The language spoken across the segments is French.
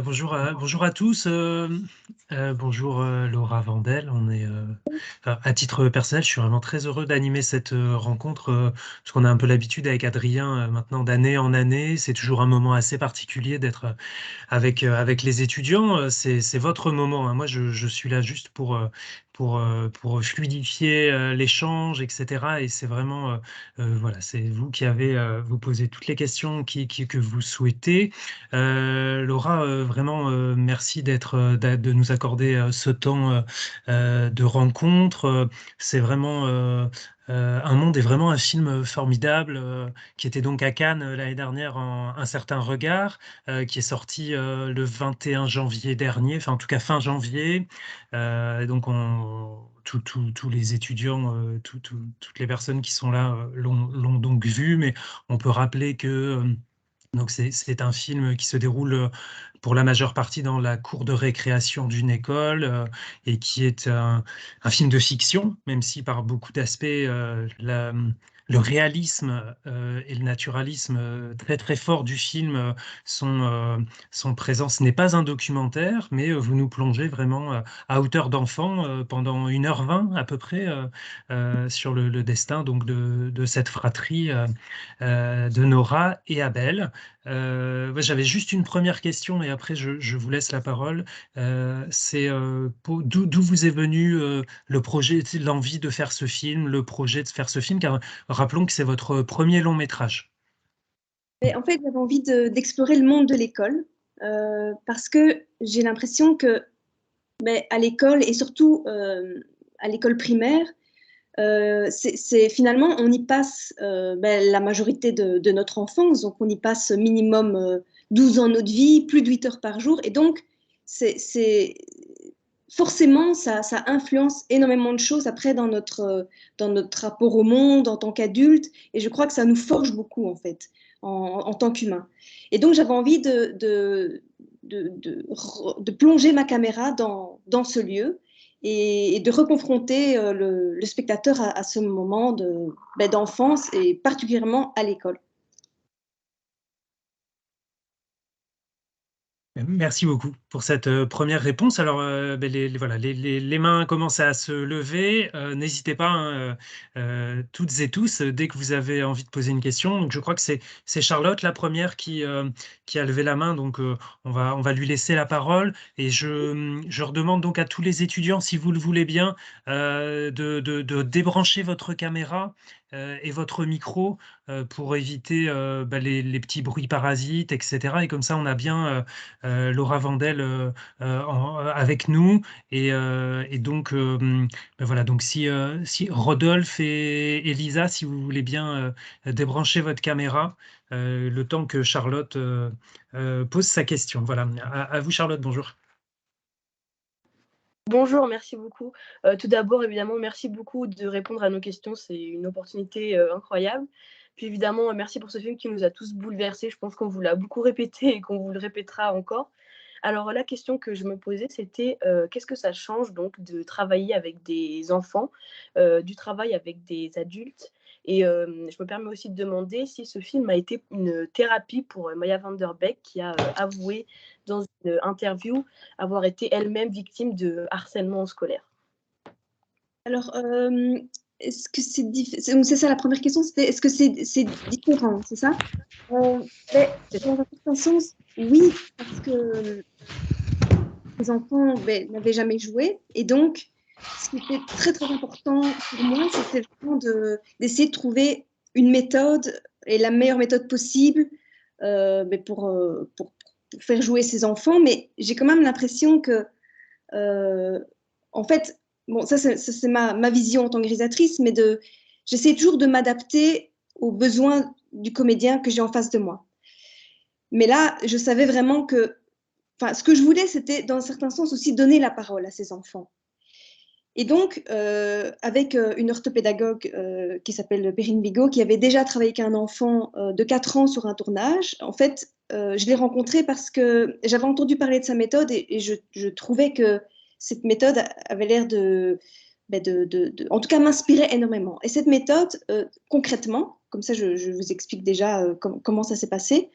Bonjour à tous. Bonjour Laura Vandel. À titre personnel, je suis vraiment très heureux d'animer cette rencontre parce qu'on a un peu l'habitude avec Adrien maintenant d'année en année. C'est toujours un moment assez particulier d'être avec les étudiants. C'est votre moment, hein. Moi, je suis là juste pour fluidifier l'échange, etc. Et c'est vraiment, voilà, c'est vous qui avez vous poser toutes les questions que vous souhaitez. Laura, vraiment, merci de nous accorder ce temps de rencontre. C'est vraiment un monde est vraiment un film formidable qui était donc à Cannes l'année dernière en Un certain regard, qui est sorti le 21 janvier dernier, enfin en tout cas fin janvier. Donc tous les étudiants, toutes les personnes qui sont là l'ont donc vu, mais on peut rappeler que donc c'est un film qui se déroule pour la majeure partie dans la cour de récréation d'une école et qui est un film de fiction, même si par beaucoup d'aspects le réalisme et le naturalisme très très fort du film sont présents. Ce n'est pas un documentaire, mais vous nous plongez vraiment à hauteur d'enfant pendant 1h20 à peu près sur le destin donc de cette fratrie de Nora et Abel. Ouais, j'avais juste une première question et après je vous laisse la parole. D'où vous est venu le projet, l'envie de faire ce film, le projet de faire ce film, car rappelons que c'est votre premier long métrage. Mais en fait, j'avais envie d'explorer le monde de l'école parce que j'ai l'impression que à l'école et surtout à l'école primaire, finalement, on y passe la majorité de notre enfance, donc on y passe minimum 12 ans de notre vie, plus de 8 heures par jour, et donc c'est forcément ça influence énormément de choses après dans notre rapport au monde en tant qu'adulte, et je crois que ça nous forge beaucoup en fait en tant qu'humain. Et donc j'avais envie de plonger ma caméra dans ce lieu et de reconfronter le spectateur à ce moment d'enfance et particulièrement à l'école. Merci beaucoup pour cette première réponse. Alors, voilà, les mains commencent à se lever. N'hésitez pas, hein, toutes et tous, dès que vous avez envie de poser une question. Donc, je crois que c'est Charlotte, la première, qui a levé la main. Donc, on va lui laisser la parole. Et je redemande donc à tous les étudiants, si vous le voulez bien, de débrancher votre caméra et votre micro pour éviter les petits bruits parasites, etc. Et comme ça, on a bien Laura Vandel avec nous. Et donc, voilà, donc si Rodolphe et Lisa, si vous voulez bien débrancher votre caméra, le temps que Charlotte pose sa question. Voilà, à vous Charlotte, bonjour. Bonjour, merci beaucoup. Tout d'abord, évidemment, merci beaucoup de répondre à nos questions. C'est une opportunité incroyable. Puis évidemment, merci pour ce film qui nous a tous bouleversés. Je pense qu'on vous l'a beaucoup répété et qu'on vous le répétera encore. Alors la question que je me posais, c'était qu'est-ce que ça change donc de travailler avec des enfants, du travail avec des adultes. Et je me permets aussi de demander si ce film a été une thérapie pour Maya van der Beek, qui a avoué dans une interview avoir été elle-même victime de harcèlement scolaire. Alors, est-ce que c'est ça la première question, c'était est-ce que c'est différent, c'est ça? Dans un certain sens, oui, parce que les enfants n'avaient jamais joué. Et donc, ce qui était très, très important pour moi, c'était vraiment d'essayer de trouver une méthode et la meilleure méthode possible pour faire jouer ces enfants. Mais j'ai quand même l'impression que, euh, en fait, bon, ça c'est ma vision en tant que réalisatrice, mais j'essaie toujours de m'adapter aux besoins du comédien que j'ai en face de moi. Mais là, je savais vraiment que ce que je voulais, c'était dans un certain sens aussi donner la parole à ces enfants. Et donc, avec une orthopédagogue qui s'appelle Perrine Bigot, qui avait déjà travaillé avec un enfant de 4 ans sur un tournage, en fait, je l'ai rencontrée parce que j'avais entendu parler de sa méthode et je trouvais que cette méthode avait l'air en tout cas, m'inspirait énormément. Et cette méthode, concrètement, comme ça je vous explique déjà comment ça s'est passé,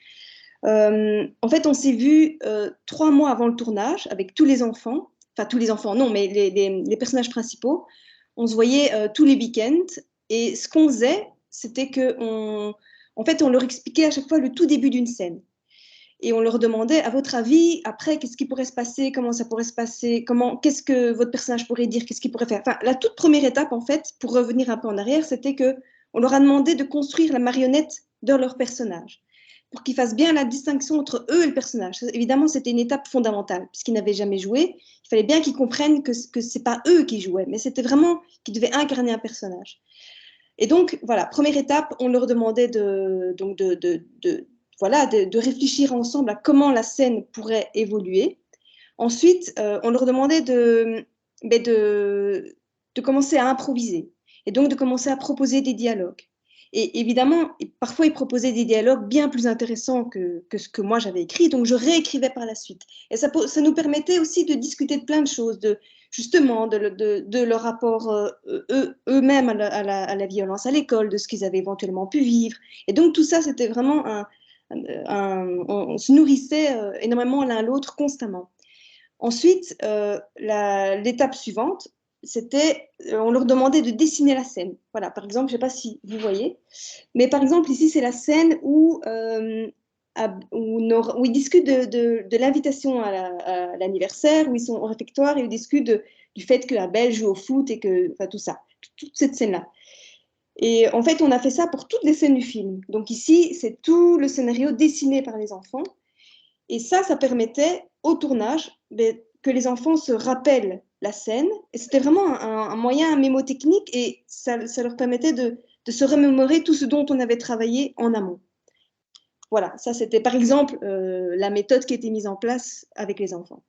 En fait, on s'est vu 3 mois avant le tournage avec tous les enfants, enfin tous les enfants, non, mais les personnages principaux. On se voyait tous les week-ends et ce qu'on faisait, c'était en fait, on leur expliquait à chaque fois le tout début d'une scène. Et on leur demandait, à votre avis, après, qu'est-ce qui pourrait se passer, comment ça pourrait se passer, qu'est-ce que votre personnage pourrait dire, qu'est-ce qu'il pourrait faire. Enfin, la toute première étape, en fait, pour revenir un peu en arrière, c'était que on leur a demandé de construire la marionnette de leur personnage, pour qu'ils fassent bien la distinction entre eux et le personnage. Évidemment, c'était une étape fondamentale, puisqu'ils n'avaient jamais joué. Il fallait bien qu'ils comprennent que c'est pas eux qui jouaient, mais c'était vraiment qu'ils devaient incarner un personnage. Et donc, voilà, première étape, on leur demandait voilà, de réfléchir ensemble à comment la scène pourrait évoluer. Ensuite, on leur demandait ben, de commencer à improviser et donc de commencer à proposer des dialogues. Et évidemment, parfois, ils proposaient des dialogues bien plus intéressants que ce que moi j'avais écrit, donc je réécrivais par la suite. Et ça nous permettait aussi de discuter de plein de choses, justement de leur rapport eux-mêmes à la violence à l'école, de ce qu'ils avaient éventuellement pu vivre. Et donc tout ça, c'était vraiment on se nourrissait énormément l'un l'autre constamment. Ensuite, l'étape suivante, c'était, on leur demandait de dessiner la scène. Voilà, par exemple, je ne sais pas si vous voyez, mais par exemple, ici, c'est la scène où ils discutent de l'invitation à l'anniversaire, où ils sont au réfectoire et ils discutent du fait que Abel joue au foot et que, enfin, tout ça, toute cette scène-là. Et en fait, on a fait ça pour toutes les scènes du film. Donc ici, c'est tout le scénario dessiné par les enfants. Et ça permettait au tournage que les enfants se rappellent la scène. Et c'était vraiment un moyen mémotechnique et ça leur permettait de se remémorer tout ce dont on avait travaillé en amont. Voilà, ça c'était par exemple la méthode qui était mise en place avec les enfants.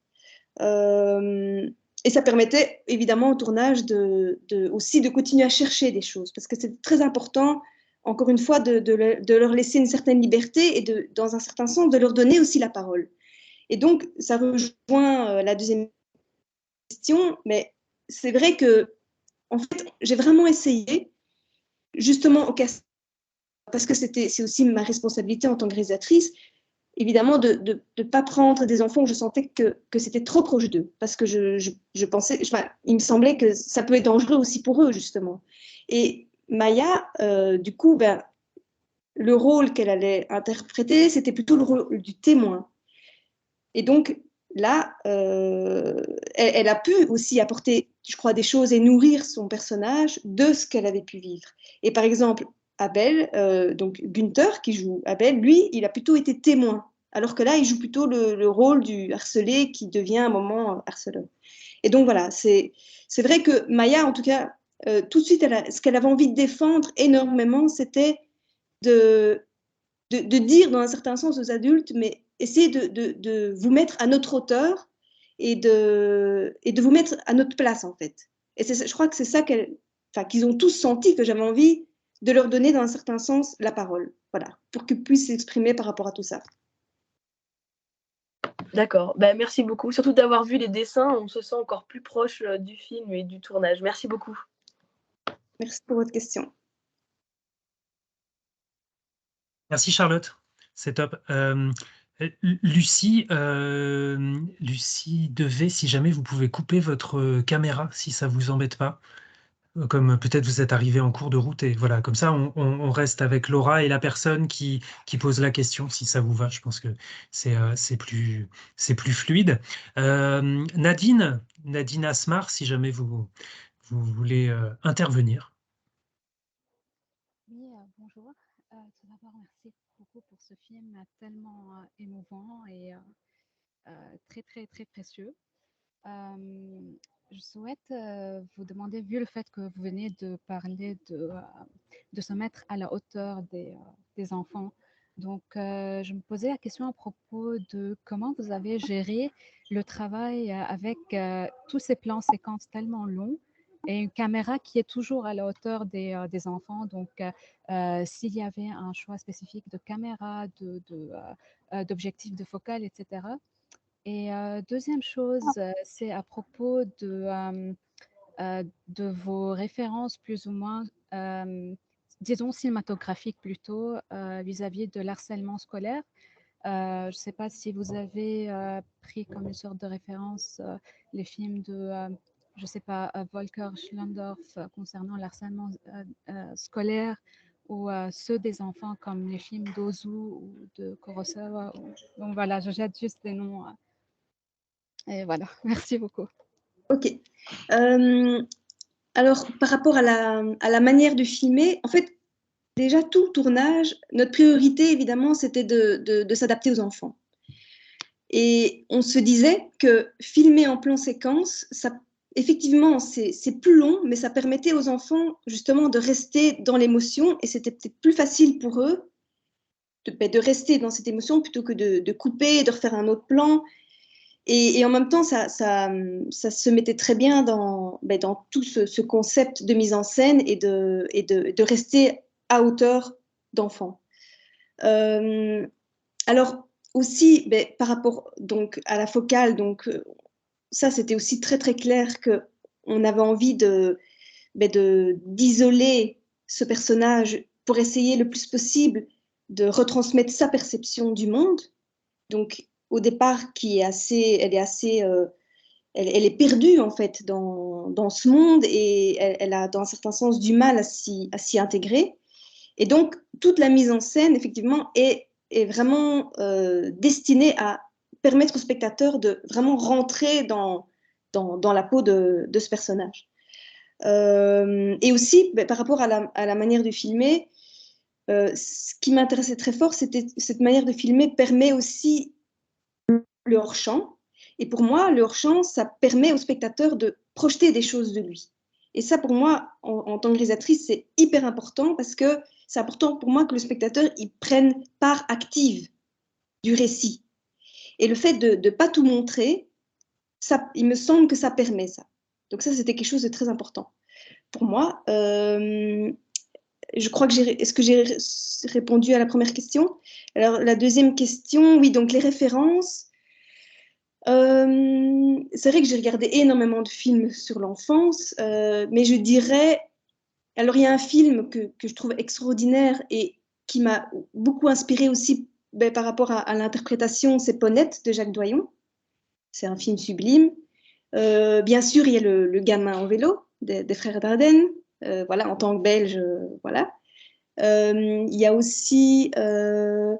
Et ça permettait évidemment au tournage aussi de continuer à chercher des choses, parce que c'est très important, encore une fois, de leur laisser une certaine liberté et dans un certain sens, de leur donner aussi la parole. Et donc, ça rejoint la deuxième question, mais c'est vrai que, en fait, j'ai vraiment essayé, justement, parce que c'est aussi ma responsabilité en tant que réalisatrice, évidemment, de ne pas prendre des enfants où je sentais que c'était trop proche d'eux, parce que je pensais, enfin, il me semblait que ça peut être dangereux aussi pour eux, justement. Et Maya, du coup, ben, le rôle qu'elle allait interpréter, c'était plutôt le rôle du témoin. Et donc, là, elle a pu aussi apporter, je crois, des choses et nourrir son personnage de ce qu'elle avait pu vivre. Et par exemple, Abel, donc Günther, qui joue Abel, lui, il a plutôt été témoin. Alors que là, il joue plutôt le rôle du harcelé qui devient à un moment harceleur. Et donc voilà, c'est vrai que Maya, en tout cas, tout de suite, ce qu'elle avait envie de défendre énormément, c'était de, de dire dans un certain sens aux adultes, mais essayez de vous mettre à notre hauteur et de vous mettre à notre place, en fait. Et je crois que c'est ça qu'ils ont tous senti, que j'avais envie de leur donner, dans un certain sens, la parole. Voilà, pour qu'ils puissent s'exprimer par rapport à tout ça. D'accord, bah, merci beaucoup. Surtout d'avoir vu les dessins, on se sent encore plus proche du film et du tournage. Merci beaucoup. Merci pour votre question. Merci Charlotte, c'est top. Lucie, Lucie Devey, si jamais vous pouvez couper votre caméra, si ça vous embête pas. Comme peut-être vous êtes arrivé en cours de route et voilà, comme ça on reste avec Laura et la personne qui pose la question, si ça vous va. Je pense que c'est plus fluide. Nadine Asmar, si jamais vous voulez intervenir. Oui, bonjour. Tout d'abord, merci beaucoup pour ce film tellement émouvant et très, très, très précieux. Je souhaite vous demander, vu le fait que vous venez de parler de se mettre à la hauteur des enfants, donc je me posais la question à propos de comment vous avez géré le travail avec tous ces plans séquences tellement longs et une caméra qui est toujours à la hauteur des enfants. Donc, s'il y avait un choix spécifique de caméra, d'objectif de focale, etc. Et deuxième chose, c'est à propos de vos références plus ou moins, disons cinématographiques plutôt, vis-à-vis de l'harcèlement scolaire. Je ne sais pas si vous avez pris comme une sorte de référence les films de, je ne sais pas, Volker Schlondorf concernant l'harcèlement scolaire ou ceux des enfants comme les films d'Ozu ou de Kurosawa. Donc voilà, je jette juste des noms. Et voilà, merci beaucoup. Ok. Alors, par rapport à la manière de filmer, en fait, déjà tout le tournage, notre priorité, évidemment, c'était de s'adapter aux enfants. Et on se disait que filmer en plan séquence, ça, effectivement, c'est plus long, mais ça permettait aux enfants, justement, de rester dans l'émotion, et c'était peut-être plus facile pour eux de rester dans cette émotion plutôt que de couper, de refaire un autre plan. Et en même temps, ça se mettait très bien dans tout ce concept de mise en scène et de rester à hauteur d'enfant. Alors aussi, par rapport donc, à la focale, donc, ça c'était aussi très très clair qu'on avait envie d'isoler ce personnage pour essayer le plus possible de retransmettre sa perception du monde. Donc au départ, elle est perdue en fait dans ce monde et elle a dans un certain sens du mal à s'y intégrer. Et donc toute la mise en scène effectivement est vraiment destinée à permettre au spectateur de vraiment rentrer dans la peau de ce personnage. Et aussi par rapport à la manière de filmer, ce qui m'intéressait très fort, c'était cette manière de filmer permet aussi le hors-champ. Et pour moi, le hors-champ, ça permet au spectateur de projeter des choses de lui. Et ça, pour moi, en tant que réalisatrice, c'est hyper important parce que c'est important pour moi que le spectateur il prenne part active du récit. Et le fait de ne pas tout montrer, ça, il me semble que ça permet ça. Donc ça, c'était quelque chose de très important pour moi. Je crois que est-ce que j'ai répondu à la première question? Alors, la deuxième question, oui, donc les références. C'est vrai que j'ai regardé énormément de films sur l'enfance, mais je dirais, alors il y a un film que je trouve extraordinaire et qui m'a beaucoup inspiré aussi par rapport à l'interprétation, c'est Ponette de Jacques Doyon. C'est un film sublime. Bien sûr, il y a le gamin au vélo des frères Dardenne, voilà, en tant que Belge, voilà. Il y a aussi, je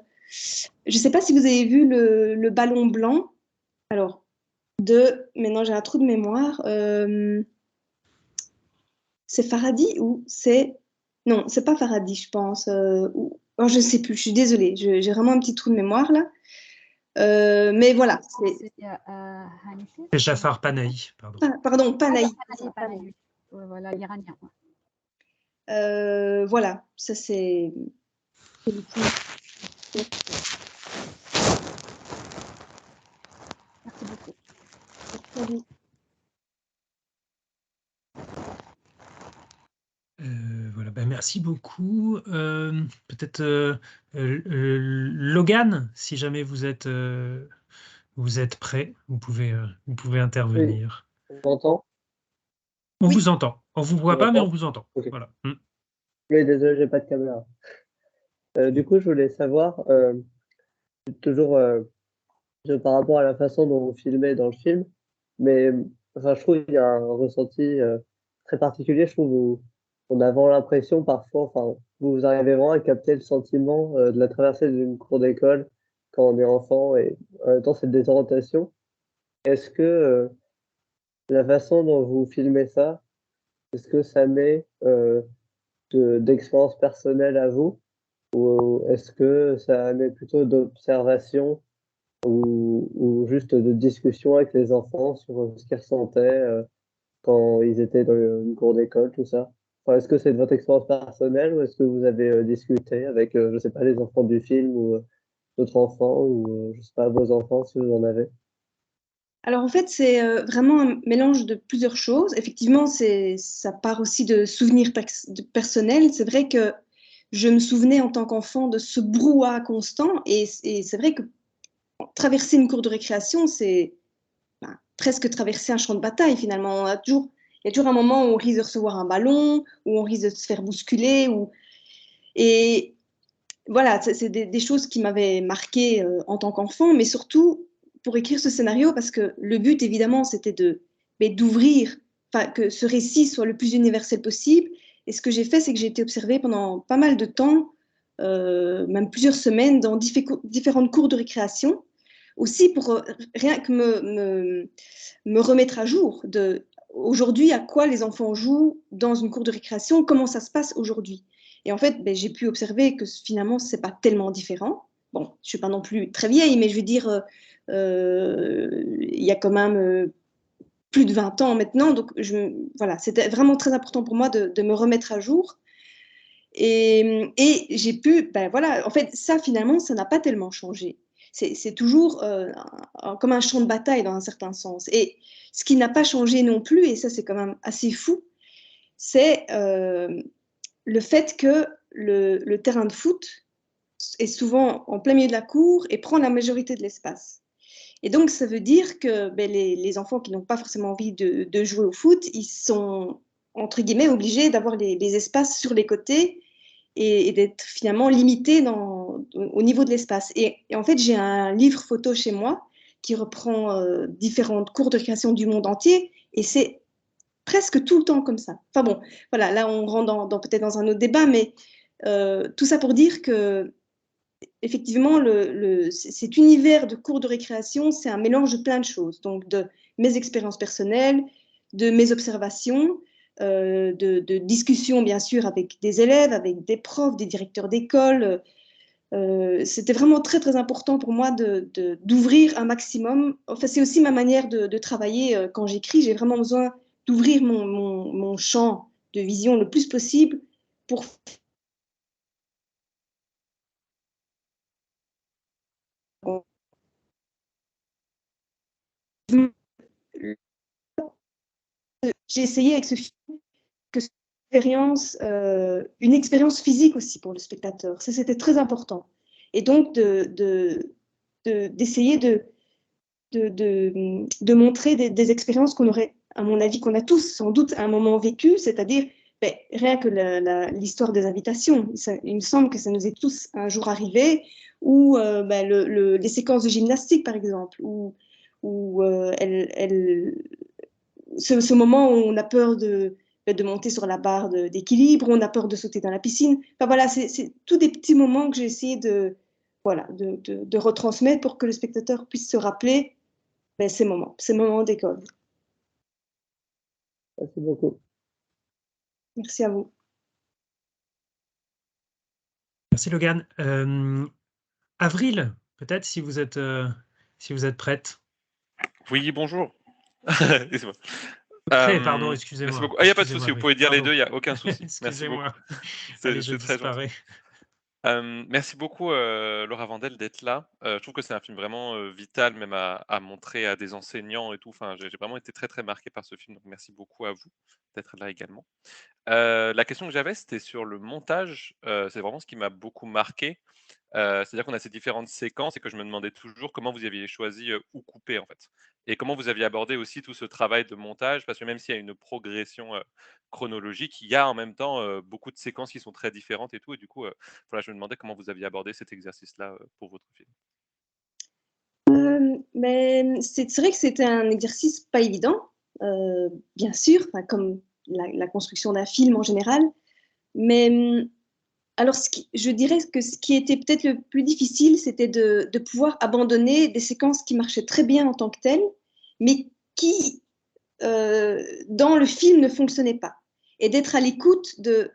ne sais pas si vous avez vu le ballon blanc. Alors, maintenant j'ai un trou de mémoire, c'est Faraday ou c'est... Non, c'est pas Faraday, je pense. Oh, je ne sais plus, je suis désolée, j'ai vraiment un petit trou de mémoire là. Mais voilà. C'est Hanifeh. C'est Jafar Panahi, pardon. Pardon, Panahi. Voilà, l'Iranien. Voilà, ça c'est... Merci beaucoup. Oui. Voilà, merci beaucoup. Peut-être Logan, si jamais vous êtes prêt, vous pouvez Oui, intervenir. on m'entend? On Oui. vous entend. On vous voit On pas, mais on m'entend? vous entend. Ok. Voilà. Oui, désolé, j'ai pas de caméra. Du coup, je voulais savoir, toujours par rapport à la façon dont vous filmez dans le film, mais enfin, je trouve qu'il y a un ressenti très particulier. Je trouve où on a vraiment l'impression parfois, enfin, vous arrivez vraiment à capter le sentiment de la traversée d'une cour d'école quand on est enfant et en même temps cette désorientation. Est-ce que la façon dont vous filmez ça, est-ce que ça met d'expérience personnelle à vous ou est-ce que ça met plutôt d'observation ou juste de discussion avec les enfants sur ce qu'ils ressentaient quand ils étaient dans une cour d'école, tout ça? Enfin, est-ce que c'est de votre expérience personnelle ou est-ce que vous avez discuté avec, je sais pas, les enfants du film ou d'autres enfants ou, je sais pas, vos enfants si vous en avez? Alors en fait, c'est vraiment un mélange de plusieurs choses. Effectivement, ça part aussi de souvenirs personnels. C'est vrai que je me souvenais en tant qu'enfant de ce brouhaha constant et c'est vrai que traverser une cour de récréation, c'est presque traverser un champ de bataille finalement. Il y a toujours un moment où on risque de recevoir un ballon, où on risque de se faire bousculer. Et voilà, c'est des choses qui m'avaient marqué en tant qu'enfant, mais surtout pour écrire ce scénario, parce que le but, évidemment, c'était d'ouvrir, que ce récit soit le plus universel possible. Et ce que j'ai fait, c'est que j'ai été observée pendant pas mal de temps, même plusieurs semaines, dans différentes cours de récréation, aussi pour rien que me remettre à jour de aujourd'hui à quoi les enfants jouent dans une cour de récréation, comment ça se passe aujourd'hui. Et en fait, j'ai pu observer que finalement, c'est pas tellement différent. Bon, je suis pas non plus très vieille, mais je veux dire, il y a quand même plus de 20 ans maintenant. Donc, voilà, c'était vraiment très important pour moi de me remettre à jour. Et j'ai pu, voilà, en fait, ça finalement, ça n'a pas tellement changé. C'est toujours comme un champ de bataille dans un certain sens. Et ce qui n'a pas changé non plus, et ça c'est quand même assez fou, c'est le fait que le terrain de foot est souvent en plein milieu de la cour et prend la majorité de l'espace. Et donc, ça veut dire que les enfants qui n'ont pas forcément envie de jouer au foot, ils sont, entre guillemets, obligés d'avoir les espaces sur les côtés et d'être finalement limités au niveau de l'espace. Et en fait, j'ai un livre photo chez moi qui reprend différentes cours de récréation du monde entier, et c'est presque tout le temps comme ça. Enfin bon, voilà, là on rentre peut-être dans un autre débat, mais tout ça pour dire que effectivement, cet univers de cours de récréation, c'est un mélange de plein de choses. Donc, de mes expériences personnelles, de mes observations, de discussions, bien sûr, avec des élèves, avec des profs, des directeurs d'école. C'était vraiment très, très important pour moi d'ouvrir un maximum. Enfin, c'est aussi ma manière de travailler quand j'écris. J'ai vraiment besoin d'ouvrir mon champ de vision le plus possible pour j'ai essayé avec ce film que ce une expérience physique aussi pour le spectateur. Ça, c'était très important. Et donc, d'essayer de montrer des expériences qu'on aurait, à mon avis, qu'on a tous sans doute à un moment vécu, c'est-à-dire rien que l'histoire des invitations. Il me semble que ça nous est tous un jour arrivé, ou les séquences de gymnastique, par exemple, où ce moment où on a peur de monter sur la barre d'équilibre, on a peur de sauter dans la piscine. Enfin, voilà, c'est tous des petits moments que j'ai essayé voilà, de retransmettre pour que le spectateur puisse se rappeler ces moments d'école. Merci beaucoup. Merci à vous. Merci Logan. Avril, peut-être si vous êtes prête. Oui, bonjour. Prêt, pardon, Merci excusez-moi. beaucoup. Il n'y a pas de Excusez-moi, souci, vous oui. pouvez dire les Pardon. deux, il n'y a aucun souci. Merci beaucoup. Excusez-moi. Allez, je C'est très gentil. disparais. Merci beaucoup, Laura Vandel, d'être là. Je trouve que c'est un film vraiment vital, même à montrer à des enseignants et tout. Enfin, j'ai vraiment été très, très marqué par ce film, donc merci beaucoup à vous d'être là également. La question que j'avais, c'était sur le montage. C'est vraiment ce qui m'a beaucoup marqué. C'est-à-dire qu'on a ces différentes séquences et que je me demandais toujours comment vous aviez choisi, où couper, en fait. Et comment vous aviez abordé aussi tout ce travail de montage, parce que même s'il y a une progression, chronologique, il y a en même temps, beaucoup de séquences qui sont très différentes et tout et du coup, voilà, je me demandais comment vous aviez abordé cet exercice-là, pour votre film? Mais c'est vrai que c'était un exercice pas évident, bien sûr, comme la construction d'un film en général. Mais alors, je dirais que ce qui était peut-être le plus difficile, c'était de pouvoir abandonner des séquences qui marchaient très bien en tant que telles, mais qui, dans le film, ne fonctionnaient pas. Et d'être à l'écoute de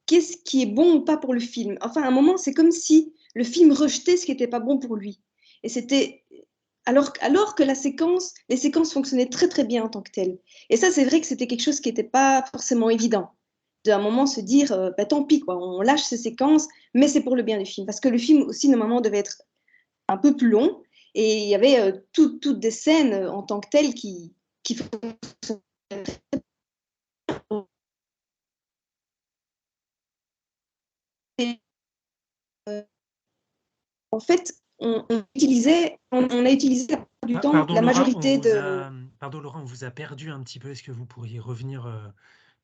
qu'est-ce qui est bon ou pas pour le film. Enfin, à un moment, c'est comme si le film rejetait ce qui n'était pas bon pour lui. Et c'était alors que les séquences fonctionnaient très très bien en tant que telles. Et ça, c'est vrai que c'était quelque chose qui n'était pas forcément évident. D'un moment se dire, tant pis, quoi, on lâche ces séquences, mais c'est pour le bien du film. Parce que le film aussi, normalement, devait être un peu plus long. Et il y avait toutes des scènes en tant que telles qui fonctionnaient en fait, on a utilisé du temps Pardon la Laura, majorité de. pardon Laura, on vous a perdu un petit peu. Est-ce que vous pourriez revenir?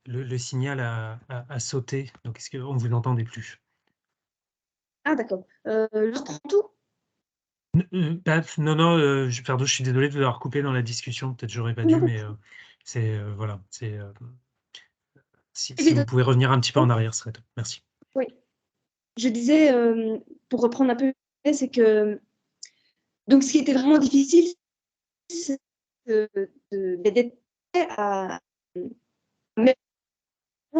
Le signal a sauté, donc est-ce qu'on ne vous entendait plus? Ah, d'accord. Je reprends tout. Non, pardon, je suis désolé de vous avoir coupé dans la discussion. Peut-être j'aurais pas dû, Non, mais c'est voilà. Si vous évidemment, pouvez revenir un petit peu en arrière, ce serait top. Merci. oui. Je disais, pour reprendre un peu, c'est que donc ce qui était vraiment difficile, c'est d'être prêt à mettre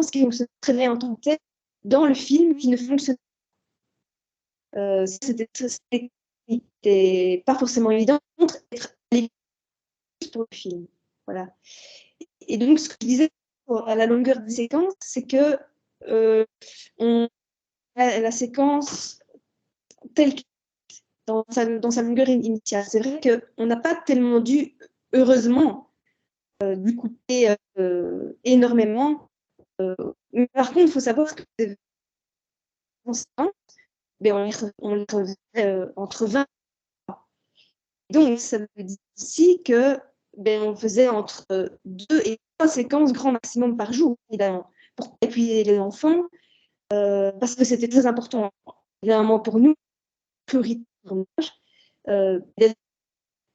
ce qui fonctionne très bien en tant que tel dans le film qui ne fonctionne pas. C'était pas forcément évident d'être à l'écoute pour le film. Voilà. Et donc, ce que je disais à la longueur des séquences, c'est que la séquence telle que dans sa longueur initiale. C'est vrai qu'on n'a pas tellement dû, heureusement, lui couper énormément. Mais par contre, il faut savoir que les constants, ben, on les refaisait entre 20. Donc, ça veut dire aussi que ben, on faisait entre 2 et 3 séquences grand maximum par jour, évidemment, pour appuyer les enfants, parce que c'était très important, évidemment, pour nous, priorité pour nous,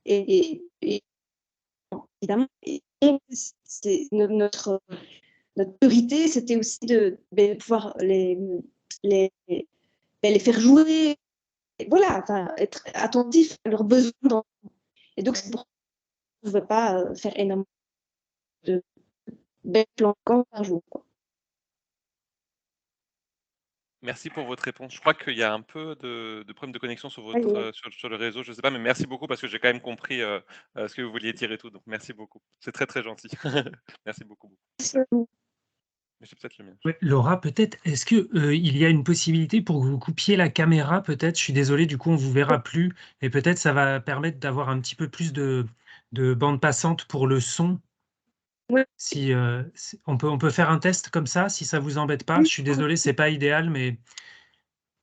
et évidemment, et notre priorité, c'était aussi de pouvoir les, les faire jouer, et voilà, enfin, être attentif à leurs besoins. Et donc, c'est pour ça qu'on ne pouvait pas faire énormément de plans par jour. Quoi. Merci pour votre réponse. Je crois qu'il y a un peu de problème de connexion sur Ouais, votre, ouais. sur le réseau, je ne sais pas, mais merci beaucoup parce que j'ai quand même compris, ce que vous vouliez dire et tout, donc merci beaucoup. C'est très, très gentil. Merci beaucoup. Mais c'est peut-être le mien. Ouais, Laura, peut-être, est-ce que il y a une possibilité pour que vous coupiez la caméra, peut-être? Je suis désolé, du coup, on vous verra plus, et peut-être ça va permettre d'avoir un petit peu plus de bande passante pour le son. Ouais. On peut faire un test comme ça, si ça vous embête pas. Je suis désolé, c'est pas idéal, mais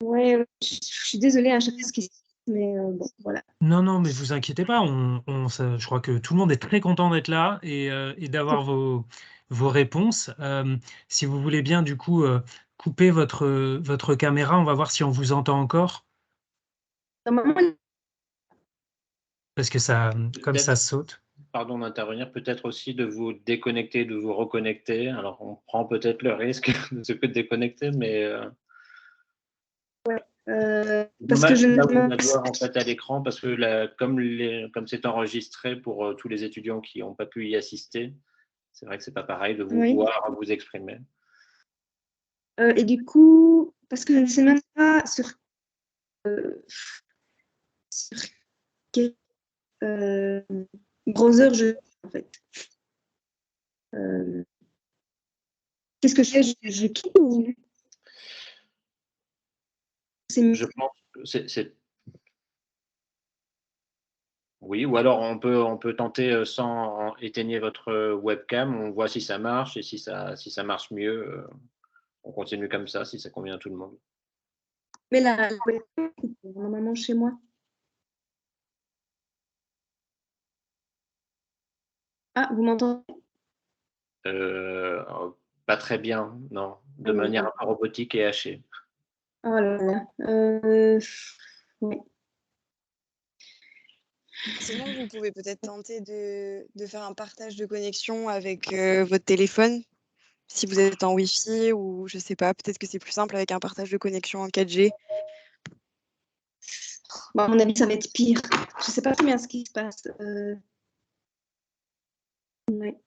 Ouais, je suis désolée à chaque fois ce qui se passe, mais bon, voilà. non, mais vous inquiétez pas. Je crois que tout le monde est très content d'être là et d'avoir vos réponses. Si vous voulez bien, du coup, couper votre caméra, on va voir si on vous entend encore. Normalement, Parce que ça, comme ça Peut-être, saute. pardon d'intervenir, peut-être aussi de vous déconnecter, de vous reconnecter. Alors, on prend peut-être le risque de se déconnecter, mais parce que dommage je de ne pas vous avoir en fait à l'écran, parce que comme c'est enregistré pour tous les étudiants qui n'ont pas pu y assister, c'est vrai que c'est pas pareil de vous oui. voir, vous exprimer. Et du coup, parce que je ne sais même pas sur quel browser en fait. Qu'est-ce que je fais? Je quitte ou Je pense que c'est. Oui, ou alors on peut tenter sans éteigner votre webcam, on voit si ça marche, et si ça marche mieux, on continue comme ça, si ça convient à tout le monde. Mais la webcam, normalement chez moi. Ah, vous m'entendez? Pas très bien, non, de Ah, manière un peu robotique et hachée. oh là là. Ouais. Sinon, vous pouvez peut-être tenter de faire un partage de connexion avec votre téléphone, si vous êtes en Wi-Fi, ou je sais pas, peut-être que c'est plus simple avec un partage de connexion en 4G. Bon, à mon avis, ça va être pire. Je ne sais pas très bien ce qui se passe. Ouais.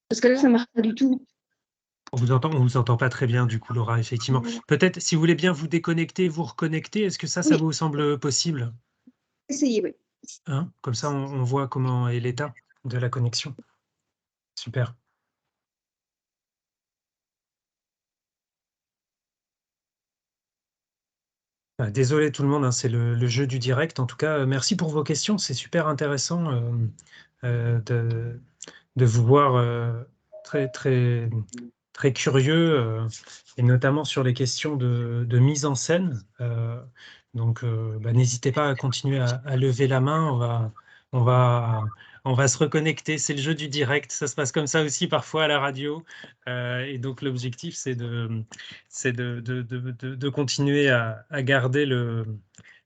Parce que là, ça ne marche pas du tout. On vous entend pas très bien, du coup, Laura, effectivement. Peut-être, si vous voulez bien vous déconnecter, vous reconnecter, est-ce que ça Oui. vous semble possible? Essayez, oui. Hein? Comme ça, on voit comment est l'état de la connexion. Super. Désolé tout le monde, hein, c'est le jeu du direct. En tout cas, merci pour vos questions. C'est super intéressant de vous voir très, très, très curieux, et notamment sur les questions de mise en scène. Donc, n'hésitez pas à continuer à lever la main. On va On va se reconnecter, c'est le jeu du direct, ça se passe comme ça aussi parfois à la radio. Et donc l'objectif, c'est de continuer à garder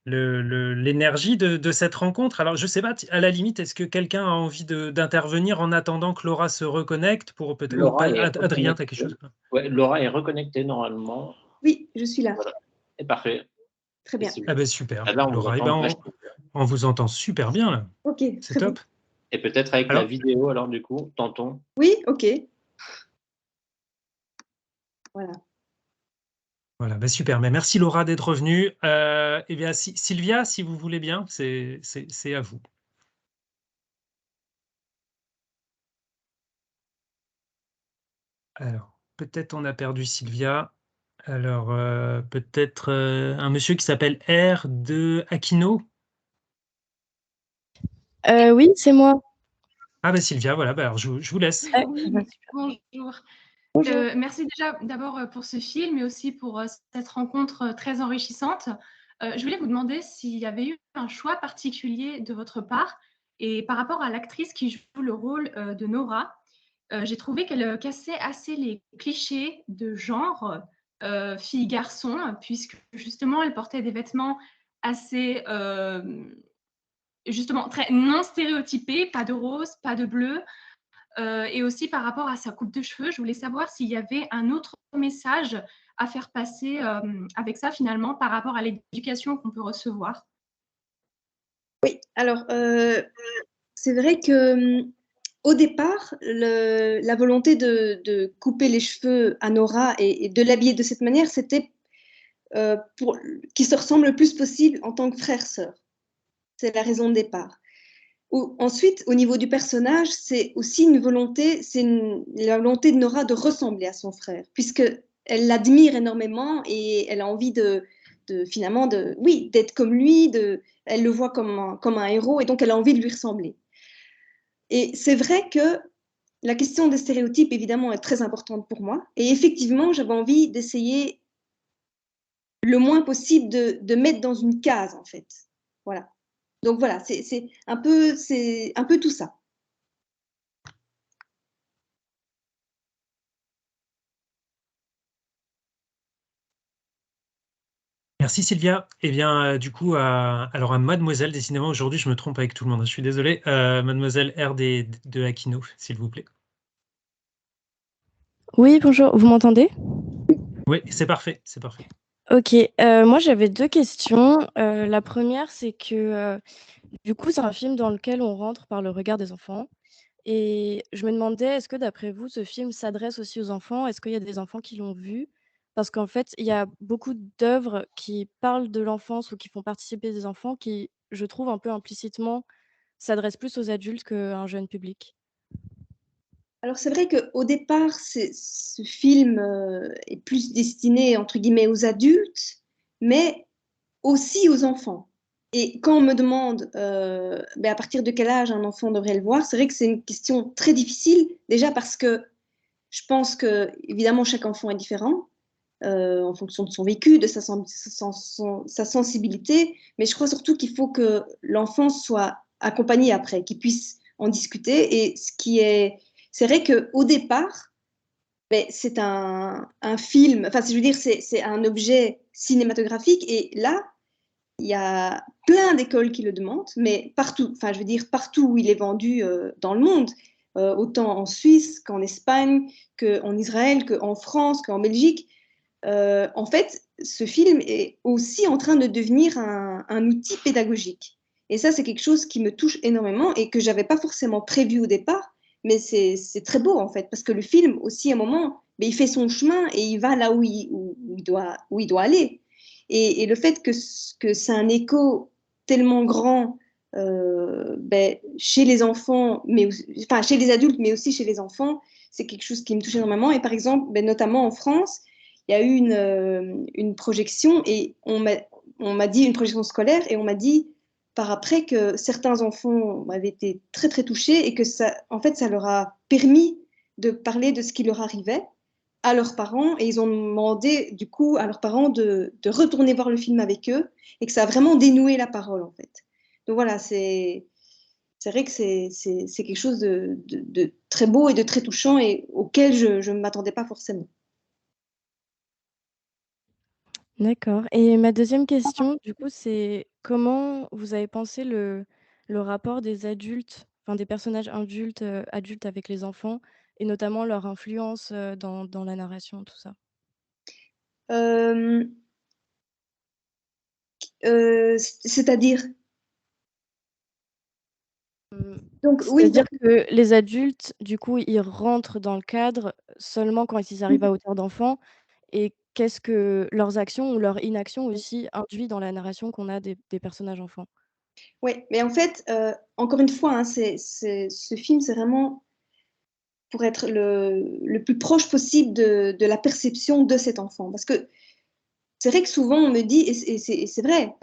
l'énergie de cette rencontre. Alors je sais pas, à la limite, est-ce que quelqu'un a envie d'intervenir en attendant que Laura se reconnecte pour peut-être ou pas, Laura est Adrien, tu as quelque reconnectée. chose? Ouais, Laura est reconnectée normalement. Oui, je suis là. Voilà. C'est parfait. Très bien. Si vous Ah ben super, êtes là, on vous Laura. Eh ben, entend vachement bien. on vous entend super bien là. Ok, C'est très bien. top. Et peut-être avec la Alors, vidéo, alors du coup, tentons. Oui, ok. Voilà. voilà, ben super. Mais merci Laura d'être revenue. Eh bien, Sylvia, si vous voulez bien, c'est à vous. Alors, peut-être on a perdu Sylvia. Alors, peut-être un monsieur qui s'appelle R de Aquino. Oui, c'est moi. Ah ben Sylvia, voilà, ben alors je vous laisse. Oui, bonjour. Bonjour. Merci déjà d'abord pour ce film et aussi pour cette rencontre très enrichissante. Je voulais vous demander s'il y avait eu un choix particulier de votre part et par rapport à l'actrice qui joue le rôle de Nora. J'ai trouvé qu'elle cassait assez les clichés de genre fille-garçon, puisque justement elle portait des vêtements assez justement très non stéréotypés, pas de rose, pas de bleu. Et aussi par rapport à sa coupe de cheveux, je voulais savoir s'il y avait un autre message à faire passer avec ça finalement par rapport à l'éducation qu'on peut recevoir. Oui, alors c'est vrai que au départ, la volonté de couper les cheveux à Nora et de l'habiller de cette manière, c'était pour qu'ils se ressemblent le plus possible en tant que frère-sœur. C'est la raison de départ. Ensuite, au niveau du personnage, c'est aussi une volonté, la volonté de Nora de ressembler à son frère, puisque elle l'admire énormément et elle a envie finalement oui, d'être comme lui. Elle le voit comme un héros et donc elle a envie de lui ressembler. Et c'est vrai que la question des stéréotypes, évidemment, est très importante pour moi. Et effectivement, j'avais envie d'essayer le moins possible de mettre dans une case, en fait. Voilà. Donc voilà, c'est un peu tout ça. Merci Sylvia. Eh bien, du coup, alors à Mademoiselle, décidément, aujourd'hui, je me trompe avec tout le monde, hein, je suis désolé. Mademoiselle R de Aquino, s'il vous plaît. Oui, bonjour. Vous m'entendez? Oui, c'est parfait, c'est parfait. Ok. Moi, j'avais deux questions. La première, c'est que du coup, c'est un film dans lequel on rentre par le regard des enfants. Et je me demandais, est-ce que d'après vous, ce film s'adresse aussi aux enfants? Est-ce qu'il y a des enfants qui l'ont vu? Parce qu'en fait, il y a beaucoup d'œuvres qui parlent de l'enfance ou qui font participer des enfants qui, je trouve, un peu implicitement, s'adressent plus aux adultes qu'à un jeune public. Alors c'est vrai qu'au départ, ce film est plus destiné, entre guillemets, aux adultes, mais aussi aux enfants. Et quand on me demande à partir de quel âge un enfant devrait le voir, c'est vrai que c'est une question très difficile, déjà parce que je pense que, évidemment, chaque enfant est différent en fonction de son vécu, de sa sensibilité, mais je crois surtout qu'il faut que l'enfant soit accompagné après, qu'il puisse en discuter. Et c'est vrai qu'au départ, c'est un film, enfin, je veux dire, c'est un objet cinématographique, et là, il y a plein d'écoles qui le demandent, mais partout, enfin, je veux dire, partout où il est vendu dans le monde, autant en Suisse qu'en Espagne, qu'en Israël, qu'en France, qu'en Belgique. En fait, ce film est aussi en train de devenir un outil pédagogique. Et ça, c'est quelque chose qui me touche énormément et que j'avais pas forcément prévu au départ, mais c'est très beau en fait, parce que le film aussi, à un moment, il fait son chemin et il va là où il doit aller. Et le fait que c'est un écho tellement grand chez les enfants, enfin chez les adultes, mais aussi chez les enfants, c'est quelque chose qui me touche énormément. Et par exemple, notamment en France, il y a eu une projection et on m'a dit, une projection scolaire, et on m'a dit par après que certains enfants avaient été très très touchés et que ça, en fait, ça leur a permis de parler de ce qui leur arrivait à leurs parents, et ils ont demandé du coup à leurs parents de retourner voir le film avec eux, et que ça a vraiment dénoué la parole en fait. Donc voilà, c'est c'est vrai que c'est quelque chose de très beau et de très touchant et auquel je ne m'attendais pas forcément. D'accord, et ma deuxième question, du coup, c'est comment vous avez pensé le rapport des adultes, enfin des personnages adultes avec les enfants et notamment leur influence, dans la narration, tout ça? Euh, c'est-à-dire, Mmh, donc oui, c'est-à-dire que les adultes, du coup, ils rentrent dans le cadre seulement quand ils arrivent à hauteur d'enfant et qu'est-ce que leurs actions ou leur inaction aussi induit dans la narration qu'on a des personnages enfants? oui, mais en fait, encore une fois, hein, ce film, c'est vraiment pour être le plus proche possible de la perception de cet enfant. Parce que c'est vrai que souvent on me dit, et c'est vrai,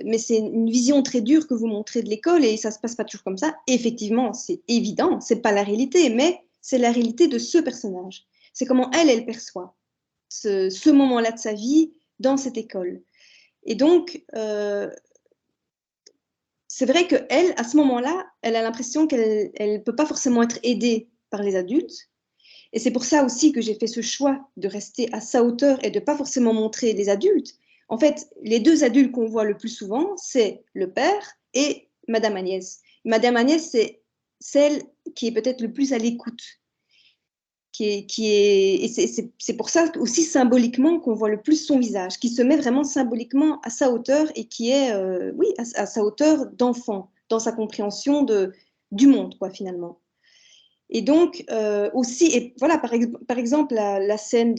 mais c'est une vision très dure que vous montrez de l'école et ça se passe pas toujours comme ça. Et effectivement, c'est évident, c'est pas la réalité, mais c'est la réalité de ce personnage. C'est comment elle perçoit ce moment-là de sa vie dans cette école. Et donc, c'est vrai qu'elle, à ce moment-là, elle a l'impression qu'elle ne peut pas forcément être aidée par les adultes. Et c'est pour ça aussi que j'ai fait ce choix de rester à sa hauteur et de ne pas forcément montrer les adultes. En fait, les deux adultes qu'on voit le plus souvent, c'est le père et Madame Agnès. Madame Agnès, c'est celle qui est peut-être le plus à l'écoute. Et c'est pour ça aussi symboliquement qu'on voit le plus son visage, qui se met vraiment symboliquement à sa hauteur et qui est, oui, à sa hauteur d'enfant, dans sa compréhension du monde, quoi, finalement. Et donc, aussi, et voilà, par exemple, la scène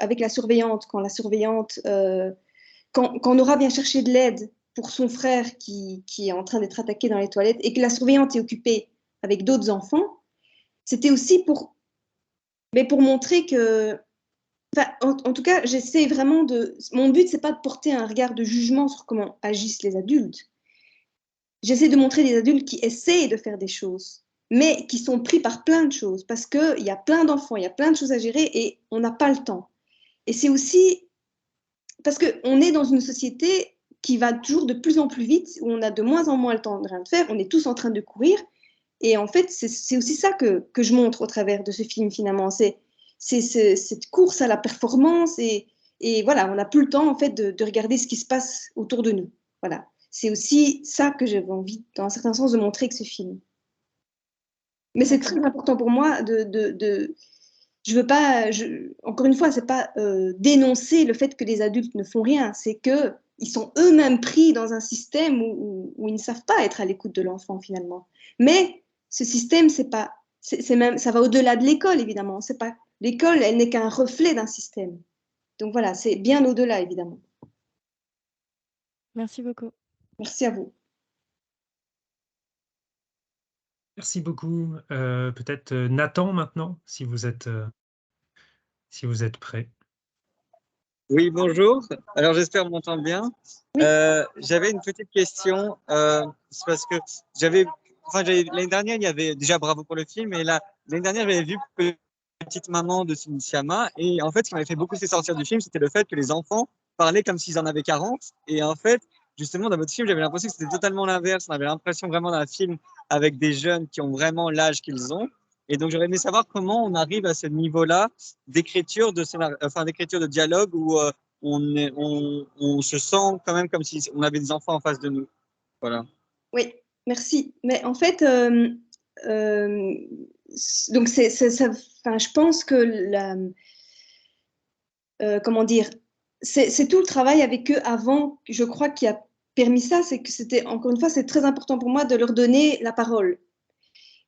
avec la surveillante, quand la surveillante, quand Nora vient chercher de l'aide pour son frère qui est en train d'être attaqué dans les toilettes et que la surveillante est occupée avec d'autres enfants, c'était aussi pour montrer que, enfin, en tout cas, j'essaie vraiment mon but, c'est pas de porter un regard de jugement sur comment agissent les adultes. J'essaie de montrer des adultes qui essayent de faire des choses, mais qui sont pris par plein de choses, parce qu'il y a plein d'enfants, il y a plein de choses à gérer et on n'a pas le temps. Et c'est aussi parce qu'on est dans une société qui va toujours de plus en plus vite, où on a de moins en moins le temps de rien faire, on est tous en train de courir. Et en fait, c'est aussi ça que je montre au travers de ce film, finalement. C'est cette course à la performance et voilà, on n'a plus le temps, en fait, de regarder ce qui se passe autour de nous. Voilà. C'est aussi ça que j'avais envie, dans un certain sens, de montrer avec ce film. Mais c'est très important pour moi je veux pas, encore une fois, c'est pas dénoncer le fait que les adultes ne font rien, c'est que ils sont eux-mêmes pris dans un système où ils ne savent pas être à l'écoute de l'enfant finalement. Mais ce système, c'est pas, c'est même, ça va au-delà de l'école évidemment. C'est pas l'école, elle n'est qu'un reflet d'un système. Donc voilà, c'est bien au-delà évidemment. Merci beaucoup. Merci à vous. Merci beaucoup. Peut-être Nathan maintenant, si vous êtes prêt. Oui, bonjour. Alors, j'espère qu'on m'entend bien. J'avais une petite question. C'est parce que l'année dernière, il y avait déjà bravo pour le film, et là, l'année dernière, j'avais vu Petite Maman de Siama. Et en fait, ce qui m'avait fait beaucoup sortir du film, c'était le fait que les enfants parlaient comme s'ils en avaient 40. Et en fait, justement, dans votre film, j'avais l'impression que c'était totalement l'inverse. On avait l'impression vraiment d'un film avec des jeunes qui ont vraiment l'âge qu'ils ont. Et donc, j'aurais aimé savoir comment on arrive à ce niveau-là d'écriture d'écriture de dialogue où on se sent quand même comme si on avait des enfants en face de nous. Voilà. Oui, merci. Mais en fait, donc je pense que comment dire, c'est tout le travail avec eux avant, je crois, qui a permis ça. C'est que c'était, encore une fois, c'est très important pour moi de leur donner la parole.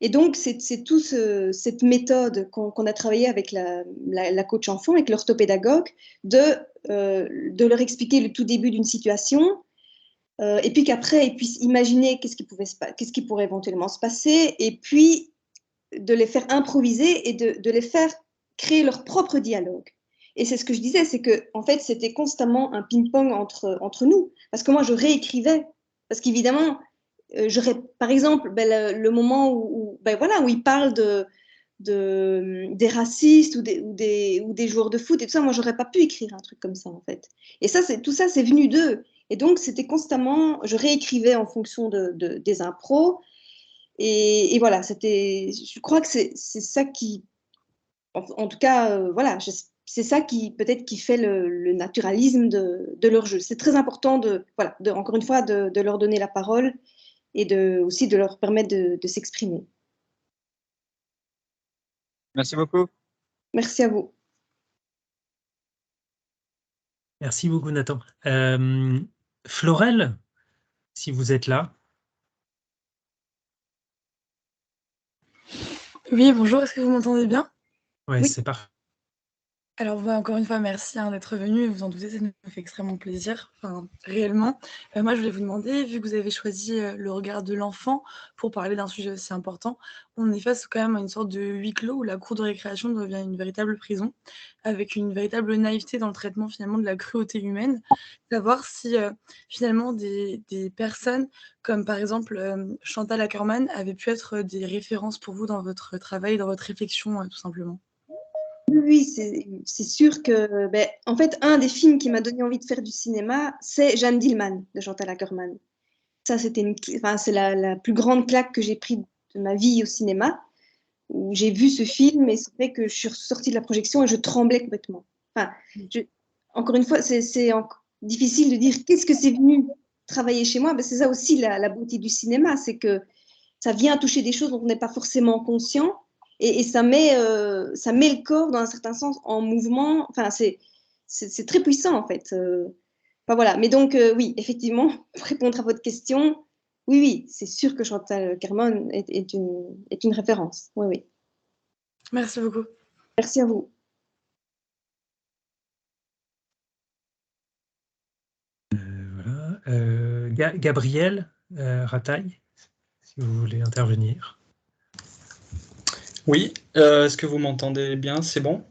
Et donc, c'est tout cette méthode qu'on a travaillé avec la coach enfant, avec l'orthopédagogue, de leur expliquer le tout début d'une situation, et puis qu'après, ils puissent imaginer qu'est-ce qui pourrait éventuellement se passer, et puis de les faire improviser et de les faire créer leur propre dialogue. Et c'est ce que je disais, c'est que en fait, c'était constamment un ping-pong entre nous. Parce que moi, je réécrivais. Parce qu'évidemment, par exemple, le moment où il parle des racistes ou des joueurs de foot et tout ça, moi, j'aurais pas pu écrire un truc comme ça, en fait. Et tout ça, c'est venu d'eux. Et donc, c'était constamment, je réécrivais en fonction des impros. Et voilà, je crois que c'est ça qui, en tout cas, voilà, c'est ça qui peut-être qui fait le naturalisme de leur jeu. C'est très important voilà, encore une fois, de leur donner la parole et aussi de leur permettre de s'exprimer. Merci beaucoup. Merci à vous. Merci beaucoup, Nathan. Florelle, si vous êtes là. Oui, bonjour, est-ce que vous m'entendez bien? Ouais, Oui. c'est parfait. Alors, encore une fois, merci d'être venu. Vous en doutez, ça nous fait extrêmement plaisir, réellement. Moi, je voulais vous demander, vu que vous avez choisi le regard de l'enfant pour parler d'un sujet aussi important, on est face quand même à une sorte de huis clos où la cour de récréation devient une véritable prison, avec une véritable naïveté dans le traitement finalement de la cruauté humaine. Savoir si finalement des personnes comme par exemple Chantal Akerman avaient pu être des références pour vous dans votre travail, dans votre réflexion, tout simplement. Oui, c'est sûr que, en fait, un des films qui m'a donné envie de faire du cinéma, c'est Jeanne Dillman de Chantal Akerman. Ça, c'est la plus grande claque que j'ai prise de ma vie au cinéma, où j'ai vu ce film et c'est vrai que je suis sortie de la projection et je tremblais complètement. Enfin, encore une fois, c'est difficile de dire qu'est-ce que c'est venu travailler chez moi. C'est ça aussi la beauté du cinéma, c'est que ça vient toucher des choses dont on n'est pas forcément conscient. Et ça met le corps, dans un certain sens, en mouvement. Enfin, c'est très puissant, en fait. Enfin, voilà. Mais donc, oui, effectivement, pour répondre à votre question, oui, c'est sûr que Chantal Akerman est une référence. Oui, oui. Merci beaucoup. Merci à vous. Voilà. Gabriel Rataille, si vous voulez intervenir. Oui, est-ce que vous m'entendez bien? C'est bon?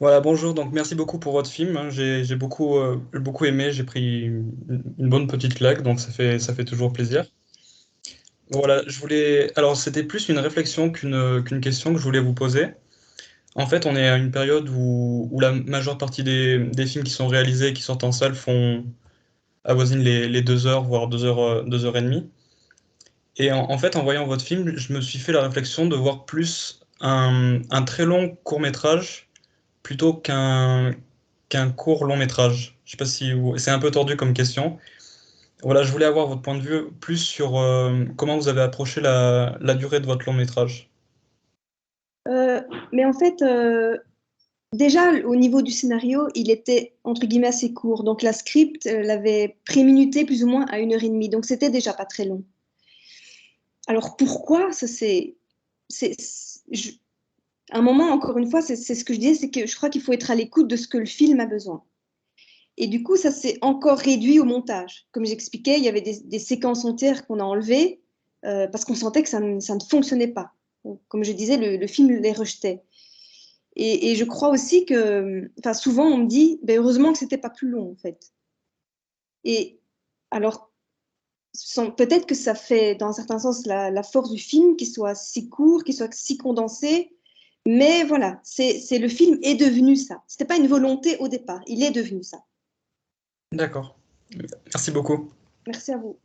Voilà, bonjour, donc merci beaucoup pour votre film, hein. J'ai beaucoup aimé, j'ai pris une bonne petite claque, donc ça fait toujours plaisir. Voilà, alors c'était plus une réflexion qu'une question que je voulais vous poser. En fait, on est à une période où la majeure partie des films qui sont réalisés, qui sortent en salle, avoisinent les 2 heures, voire 2 heures, 2 heures et demie. Et en fait, en voyant votre film, je me suis fait la réflexion de voir plus un très long court-métrage plutôt qu'un court long-métrage. Je sais pas si c'est un peu tordu comme question. Voilà, je voulais avoir votre point de vue plus sur comment vous avez approché la durée de votre long-métrage. Mais en fait, déjà, au niveau du scénario, il était, entre guillemets, assez court. Donc, la script l'avait préminuté plus ou moins à 1 heure et demie. Donc, c'était déjà pas très long. Alors, pourquoi ça, à un moment, encore une fois, c'est ce que je disais, c'est que je crois qu'il faut être à l'écoute de ce que le film a besoin. Et du coup, ça s'est encore réduit au montage. Comme j'expliquais, il y avait des séquences entières qu'on a enlevées parce qu'on sentait que ça ne fonctionnait pas. Donc, comme je disais, le film les rejetait. Et je crois aussi que, enfin, souvent on me dit, ben, heureusement que c'était pas plus long en fait. Et alors, peut-être que ça fait, dans un certain sens, la force du film, qu'il soit si court, qu'il soit si condensé. Mais voilà, le film est devenu ça. C'était pas une volonté au départ, il est devenu ça. D'accord. Merci beaucoup. Merci à vous.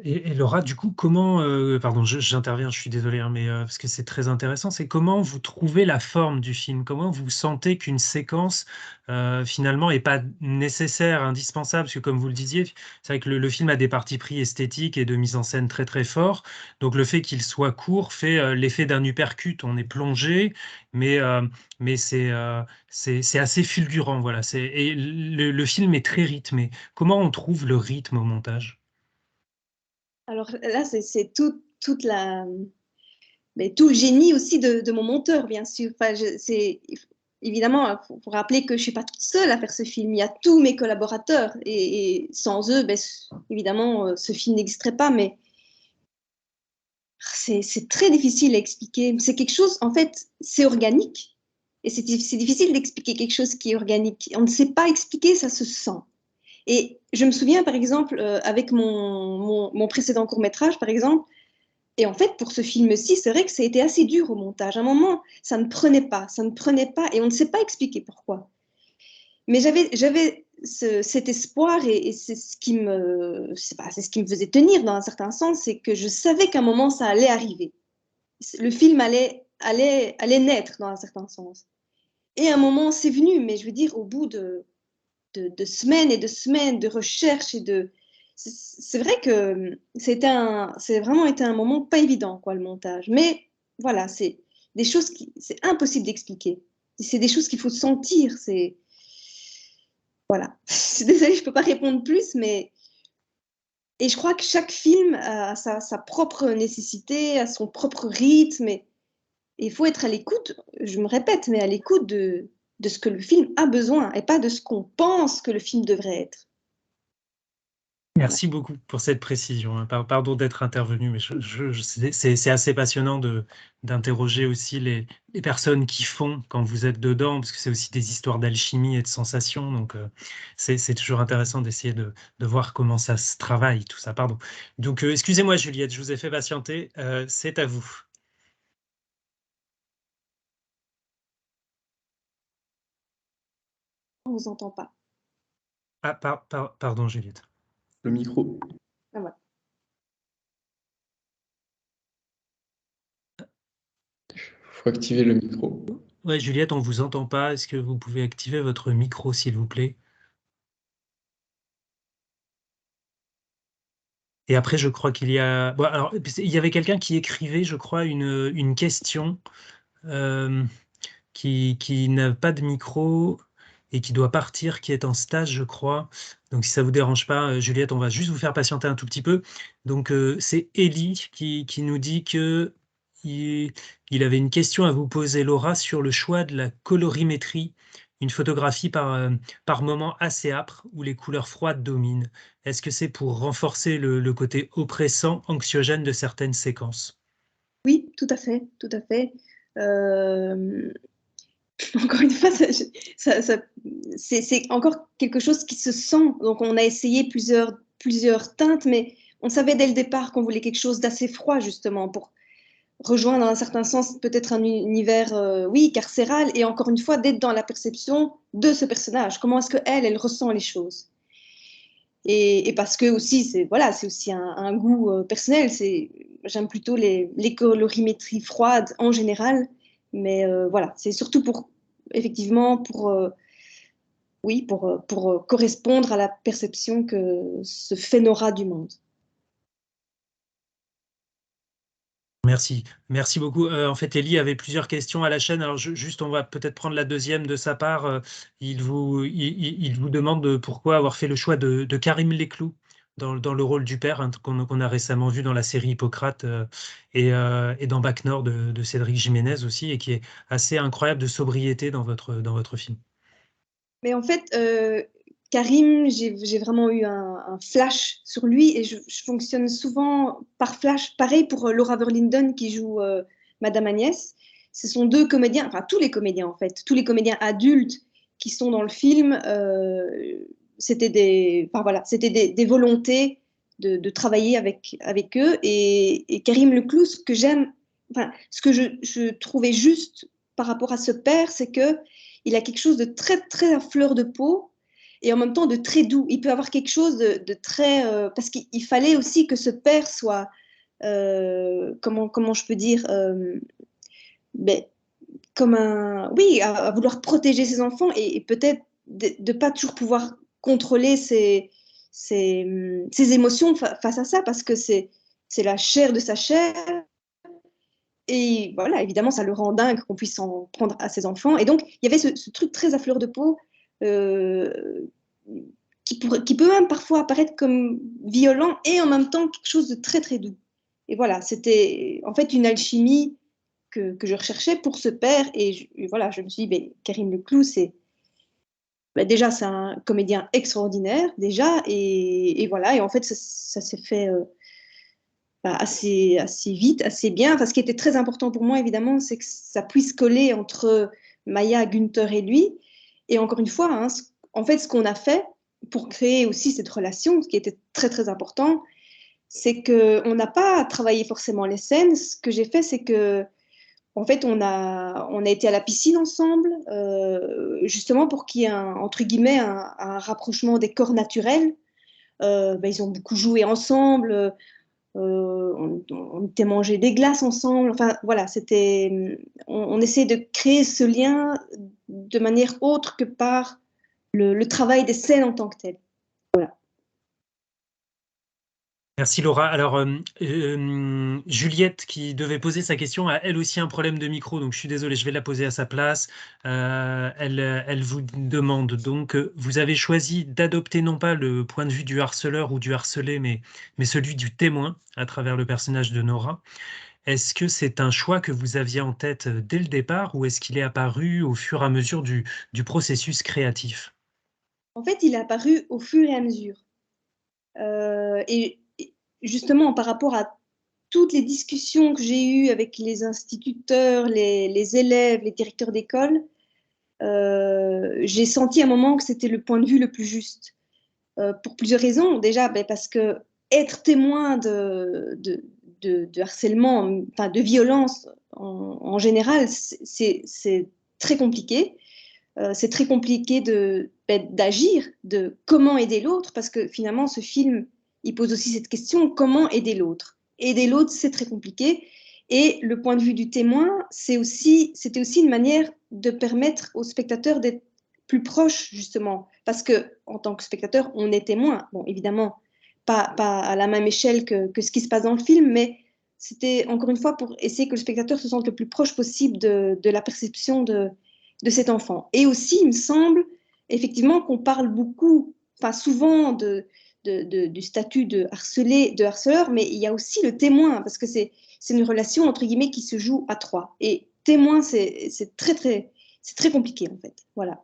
Et Laura, du coup, comment, pardon, j'interviens, je suis désolé, hein, mais parce que c'est très intéressant, c'est comment vous trouvez la forme du film? Comment vous sentez qu'une séquence, finalement, est pas nécessaire, indispensable? Parce que comme vous le disiez, c'est vrai que le film a des partis pris esthétiques et de mise en scène très très forts. Donc le fait qu'il soit court fait l'effet d'un uppercut. On est plongé, mais c'est assez fulgurant, voilà. Et le film est très rythmé. Comment on trouve le rythme au montage? Alors là, c'est toute mais tout le génie aussi de mon monteur, bien sûr. Enfin, évidemment, il faut rappeler que je ne suis pas toute seule à faire ce film. Il y a tous mes collaborateurs. Et sans eux, ben, évidemment, ce film n'existerait pas. Mais c'est très difficile à expliquer. C'est quelque chose, en fait, c'est organique. Et c'est difficile d'expliquer quelque chose qui est organique. On ne sait pas expliquer, ça se sent. Et je me souviens, par exemple, avec mon précédent court-métrage, par exemple, et en fait, pour ce film-ci, c'est vrai que ça a été assez dur au montage. À un moment, ça ne prenait pas, et on ne sait pas expliquer pourquoi. Mais j'avais cet espoir et c'est ce qui c'est ce qui me faisait tenir dans un certain sens, c'est que je savais qu'à un moment ça allait arriver. Le film allait naître dans un certain sens. Et à un moment, c'est venu, mais je veux dire, au bout de semaines et de semaines de recherche et de... C'est vrai que c'est vraiment été un moment pas évident, quoi, le montage. Mais voilà, c'est des choses qui... C'est impossible d'expliquer. C'est des choses qu'il faut sentir. C'est... Voilà. Désolée, je peux pas répondre plus, mais... Et je crois que chaque film a sa propre nécessité, a son propre rythme. Et il faut être à l'écoute, je me répète, mais à l'écoute de ce que le film a besoin et pas de ce qu'on pense que le film devrait être. Merci beaucoup pour cette précision, hein. Pardon d'être intervenu, mais c'est assez passionnant d'interroger aussi les personnes qui font quand vous êtes dedans, parce que c'est aussi des histoires d'alchimie et de sensations, donc c'est toujours intéressant d'essayer de voir comment ça se travaille, tout ça. Pardon. Donc, excusez-moi, Juliette, je vous ai fait patienter, c'est à vous. On ne vous entend pas. Ah, pardon, Juliette. Le micro. Ah, ouais. Faut activer le micro. Ouais, Juliette, on ne vous entend pas. Est-ce que vous pouvez activer votre micro, s'il vous plaît? Et après, je crois qu'il y a... Bon, alors, il y avait quelqu'un qui écrivait, je crois, une question qui n'a pas de micro et qui doit partir, qui est en stage, je crois. Donc, si ça ne vous dérange pas, Juliette, on va juste vous faire patienter un tout petit peu. Donc, c'est Élie qui nous dit que il avait une question à vous poser, Laura, sur le choix de la colorimétrie, une photographie par moment assez âpre où les couleurs froides dominent. Est-ce que c'est pour renforcer le côté oppressant, anxiogène de certaines séquences? Oui, tout à fait, tout à fait. Encore une fois, c'est encore quelque chose qui se sent. Donc, on a essayé plusieurs teintes, mais on savait dès le départ qu'on voulait quelque chose d'assez froid, justement, pour rejoindre, dans un certain sens, peut-être un univers, oui, carcéral, et encore une fois, d'être dans la perception de ce personnage. Comment est-ce qu'elle, elle ressent les choses? Et parce que aussi, c'est voilà, c'est aussi un goût personnel. J'aime plutôt les colorimétries froides en général, mais voilà, c'est surtout pour effectivement oui, pour correspondre à la perception que se fait Nora du monde. Merci beaucoup. En fait, Elie avait plusieurs questions à la chaîne. Alors, juste, on va peut-être prendre la deuxième de sa part. Il vous demande pourquoi avoir fait le choix de Karim Leclou dans le rôle du père, hein, qu'on a récemment vu dans la série Hippocrate et dans Bac Nord de Cédric Jiménez aussi, et qui est assez incroyable de sobriété dans votre film. Mais en fait, Karim, j'ai vraiment eu un flash sur lui et je fonctionne souvent par flash. Pareil pour Laura Verlinden qui joue Madame Agnès. Ce sont deux comédiens, enfin tous les comédiens en fait, tous les comédiens adultes qui sont dans le film, c'était des volontés de travailler avec eux. Et Karim Leclou, ce que j'aime, enfin, ce que je trouvais juste par rapport à ce père, c'est que il a quelque chose de très, très à fleur de peau et en même temps de très doux. Il peut avoir quelque chose de très... parce qu'il fallait aussi que ce père soit... comment je peux dire ben, comme un... Oui, à vouloir protéger ses enfants et peut-être de ne pas toujours pouvoir contrôler ses émotions face à ça parce que c'est la chair de sa chair. Et voilà, évidemment, ça le rend dingue qu'on puisse en prendre à ses enfants. Et donc, il y avait ce truc très à fleur de peau qui peut même parfois apparaître comme violent et en même temps quelque chose de très, très doux. Et voilà, c'était en fait une alchimie que je recherchais pour ce père. Et voilà, je me suis dit, ben, Karim Leclou, déjà, c'est un comédien extraordinaire, déjà. Et voilà, et en fait, ça s'est fait... assez vite, assez bien. Enfin, ce qui était très important pour moi, évidemment, c'est que ça puisse coller entre Maya, Günther et lui. Et encore une fois, hein, en fait, ce qu'on a fait pour créer aussi cette relation, ce qui était très, très important, c'est qu'on n'a pas travaillé forcément les scènes. Ce que j'ai fait, c'est que en fait, on a été à la piscine ensemble, justement pour qu'il y ait entre guillemets un rapprochement des corps naturels. Ils ont beaucoup joué ensemble, on était manger des glaces ensemble. Enfin, voilà, on essaie de créer ce lien de manière autre que par le travail des scènes en tant que tel. Voilà. Merci Laura. Alors, Juliette, qui devait poser sa question, a elle aussi un problème de micro, donc je suis désolé, je vais la poser à sa place. Elle vous demande donc, vous avez choisi d'adopter non pas le point de vue du harceleur ou du harcelé, mais celui du témoin à travers le personnage de Nora. Est-ce que c'est un choix que vous aviez en tête dès le départ ou est-ce qu'il est apparu au fur et à mesure du processus créatif? En fait, il est apparu au fur et à mesure. Et justement, par rapport à toutes les discussions que j'ai eues avec les instituteurs, les élèves, les directeurs d'école, j'ai senti à un moment que c'était le point de vue le plus juste. Pour plusieurs raisons. Déjà, parce que être témoin de harcèlement, enfin de violence en général, c'est très compliqué. C'est très compliqué d'agir, de comment aider l'autre, parce que finalement, ce film, il pose aussi cette question, comment aider l'autre? Aider l'autre, c'est très compliqué. Et le point de vue du témoin, c'était aussi une manière de permettre aux spectateurs d'être plus proches, justement, parce que en tant que spectateur, on est témoin. Bon, évidemment, pas à la même échelle que ce qui se passe dans le film, mais c'était encore une fois pour essayer que le spectateur se sente le plus proche possible de la perception de cet enfant. Et aussi, il me semble effectivement qu'on parle beaucoup, enfin souvent du statut de harceleur, mais il y a aussi le témoin, parce que c'est une relation entre guillemets qui se joue à trois. Et témoin, c'est très compliqué en fait. Voilà.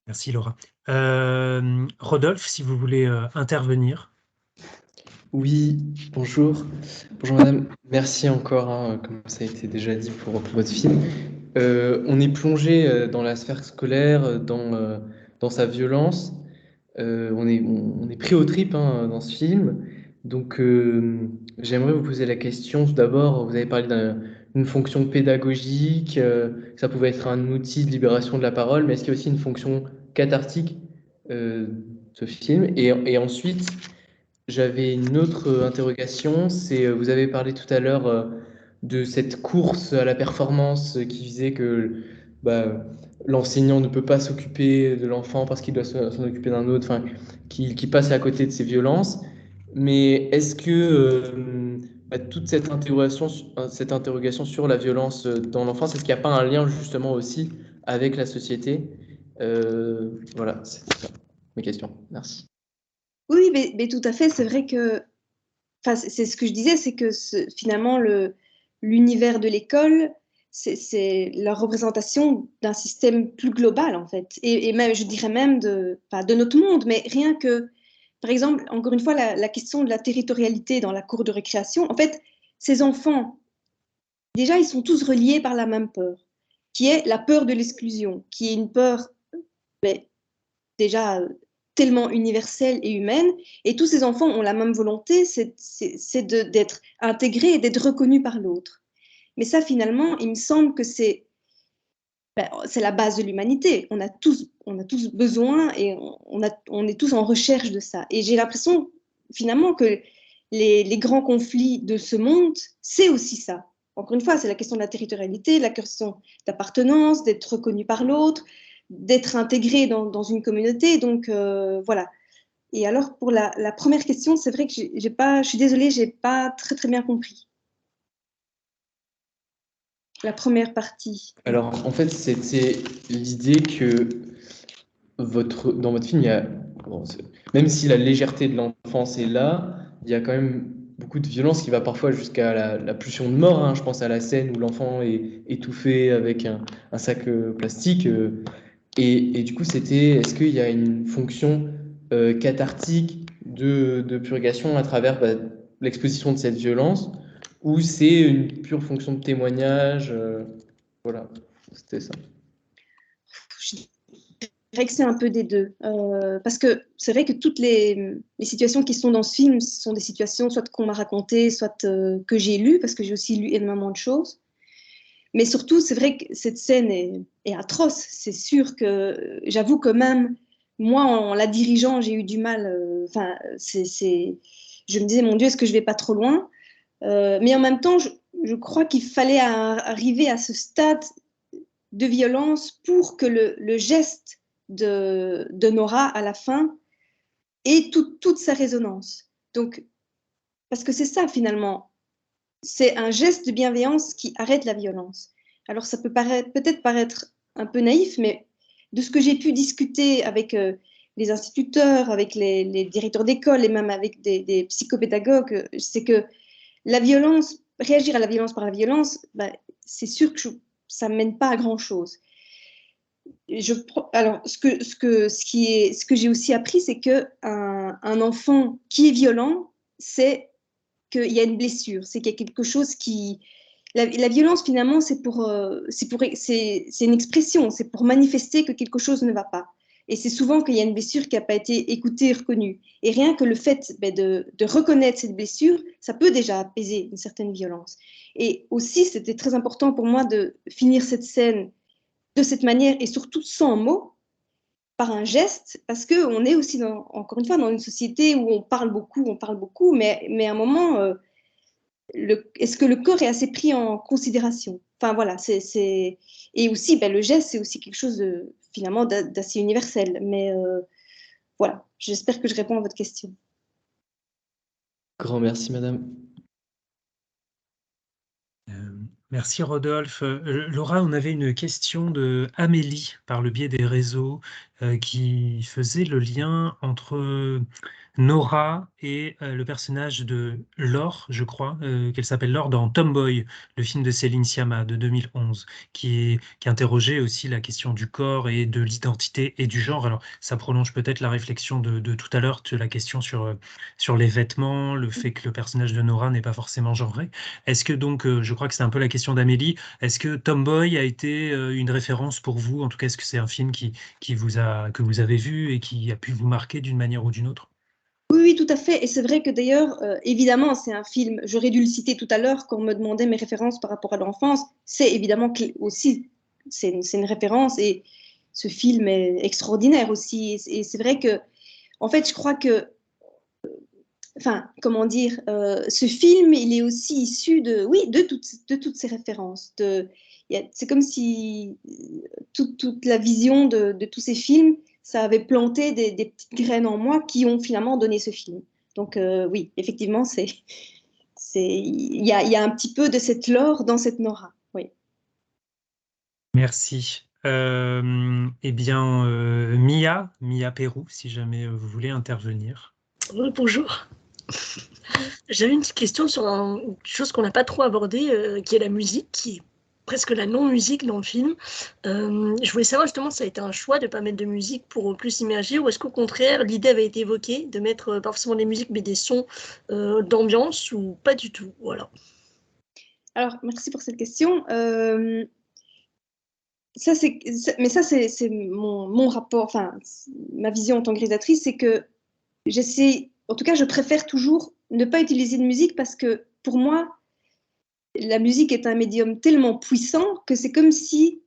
Merci Laura. Rodolphe, si vous voulez intervenir. Oui, bonjour. Bonjour madame, merci encore, hein, comme ça a été déjà dit pour votre film. On est plongé dans la sphère scolaire, dans sa violence. On est pris aux tripes hein, dans ce film. Donc j'aimerais vous poser la question. Tout d'abord, vous avez parlé d'une fonction pédagogique, que ça pouvait être un outil de libération de la parole, mais est-ce qu'il y a aussi une fonction cathartique de ce film? Et ensuite, j'avais une autre interrogation, c'est vous avez parlé tout à l'heure de cette course à la performance qui disait que bah, l'enseignant ne peut pas s'occuper de l'enfant parce qu'il doit s'en occuper d'un autre, enfin, qui passe à côté de ces violences. Mais est-ce que toute cette interrogation sur la violence dans l'enfance, est-ce qu'il n'y a pas un lien justement aussi avec la société? Voilà, c'est ça mes questions. Merci. Oui, mais tout à fait. C'est vrai que, c'est ce que je disais, c'est que finalement, l'univers de l'école, c'est la représentation d'un système plus global, en fait. Et même, je dirais même de notre monde, mais rien que, par exemple, encore une fois, la question de la territorialité dans la cour de récréation, en fait, ces enfants, déjà, ils sont tous reliés par la même peur, qui est la peur de l'exclusion, qui est une peur déjà tellement universelle et humaine, et tous ces enfants ont la même volonté, c'est d'être intégrés et d'être reconnus par l'autre. Mais ça, finalement, il me semble que c'est la base de l'humanité. On a tous besoin et on est tous en recherche de ça. Et j'ai l'impression, finalement, que les grands conflits de ce monde, c'est aussi ça. Encore une fois, c'est la question de la territorialité, la question d'appartenance, d'être reconnu par l'autre, d'être intégré dans une communauté. Donc, voilà. Et alors, pour la première question, c'est vrai que je suis désolée, j'ai pas très, très bien compris. La première partie. Alors, en fait, c'était l'idée que dans votre film, il y a, même si la légèreté de l'enfance est là, il y a quand même beaucoup de violence qui va parfois jusqu'à la pulsion de mort. Hein. Je pense à la scène où l'enfant est étouffé avec un sac plastique. Et du coup, est-ce qu'il y a une fonction cathartique de purgation à travers l'exposition de cette violence, ou c'est une pure fonction de témoignage voilà, c'était ça. Je dirais que c'est un peu des deux. Parce que c'est vrai que toutes les situations qui sont dans ce film sont des situations soit qu'on m'a racontées, soit que j'ai lues, parce que j'ai aussi lu énormément de choses. Mais surtout, c'est vrai que cette scène est atroce. C'est sûr que j'avoue que même moi, en la dirigeant, j'ai eu du mal. Enfin, je me disais, mon Dieu, est-ce que je vais pas trop loin? Mais en même temps, je crois qu'il fallait arriver à ce stade de violence pour que le geste de Nora à la fin ait toute sa résonance. Donc, parce que c'est ça finalement, c'est un geste de bienveillance qui arrête la violence. Alors ça peut peut-être paraître un peu naïf, mais de ce que j'ai pu discuter avec les instituteurs, avec les directeurs d'école et même avec des psychopédagogues, c'est que la violence, réagir à la violence par la violence, ben, c'est sûr que ça ne mène pas à grand-chose. Alors, ce que j'ai aussi appris, c'est qu'un enfant qui est violent, c'est qu'il y a une blessure, c'est qu'il y a quelque chose qui... La violence, finalement, c'est une expression, c'est pour manifester que quelque chose ne va pas. Et c'est souvent qu'il y a une blessure qui n'a pas été écoutée et reconnue. Et rien que le fait de reconnaître cette blessure, ça peut déjà apaiser une certaine violence. Et aussi, c'était très important pour moi de finir cette scène de cette manière et surtout sans mots, par un geste, parce qu'on est aussi, encore une fois, dans une société où on parle beaucoup, mais à un moment, est-ce que le corps est assez pris en considération? Enfin voilà, et aussi, le geste, c'est aussi quelque chose finalement d'assez universel. Mais voilà, j'espère que je réponds à votre question. Grand merci, madame. Merci Rodolphe. Laura, on avait une question de Amélie par le biais des réseaux qui faisait le lien entre Nora et le personnage de Laure, je crois, qu'elle s'appelle Laure dans Tomboy, le film de Céline Sciamma de 2011, qui interrogeait aussi la question du corps et de l'identité et du genre. Alors, ça prolonge peut-être la réflexion de tout à l'heure, de la question sur les vêtements, le fait que le personnage de Nora n'est pas forcément genré. Est-ce que donc, je crois que c'est un peu la question d'Amélie, est-ce que Tomboy a été une référence pour vous? En tout cas, est-ce que c'est un film que vous avez vu et qui a pu vous marquer d'une manière ou d'une autre? Oui, oui, tout à fait. Et c'est vrai que d'ailleurs, évidemment, c'est un film, j'aurais dû le citer tout à l'heure quand on me demandait mes références par rapport à l'enfance. C'est évidemment aussi, c'est une référence et ce film est extraordinaire aussi. Et c'est vrai que, en fait, je crois que, enfin, comment dire, ce film, il est aussi issu oui, de toutes ces références. C'est comme si toute la vision de tous ces films, ça avait planté des petites graines en moi qui ont finalement donné ce film. Donc oui, effectivement, il y a un petit peu de cette lore dans cette Nora. Oui. Merci. Eh bien, Mia Pérou, si jamais vous voulez intervenir. Oui, bonjour. J'avais une petite question sur une chose qu'on n'a pas trop abordée, qui est la musique, qui est presque la non-musique dans le film. Je voulais savoir justement si ça a été un choix de ne pas mettre de musique pour plus immerger, ou est-ce qu'au contraire, l'idée avait été évoquée de mettre pas forcément des musiques, mais des sons d'ambiance, ou pas du tout. Voilà. Alors, merci pour cette question. Mais ça, c'est mon rapport, enfin, ma vision en tant que réalisatrice, c'est que j'essaie, en tout cas, je préfère toujours ne pas utiliser de musique parce que pour moi, la musique est un médium tellement puissant que c'est comme si,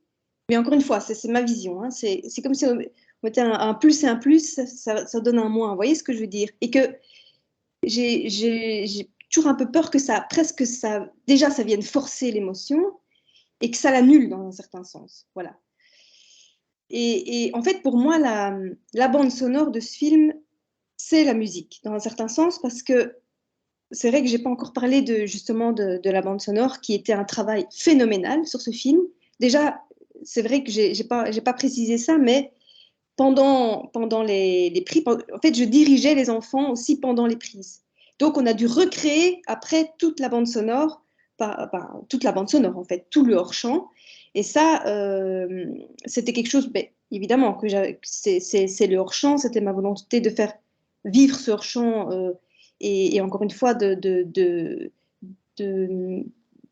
mais encore une fois, c'est ma vision, hein, c'est comme si on mettait un plus et un plus, ça donne un moins, vous voyez ce que je veux dire? Et que j'ai toujours un peu peur que déjà ça vienne forcer l'émotion et que ça l'annule dans un certain sens, voilà. Et en fait, pour moi, la bande sonore de ce film, c'est la musique, dans un certain sens, parce que c'est vrai que j'ai pas encore parlé justement de la bande sonore, qui était un travail phénoménal sur ce film. Déjà, c'est vrai que j'ai pas précisé ça, mais pendant les prises, en fait, je dirigeais les enfants aussi pendant les prises. Donc, on a dû recréer après toute la bande sonore, toute la bande sonore en fait, tout le hors-champ. Et ça, c'était quelque chose, évidemment, c'est le hors-champ, c'était ma volonté de faire vivre ce hors-champ et encore une fois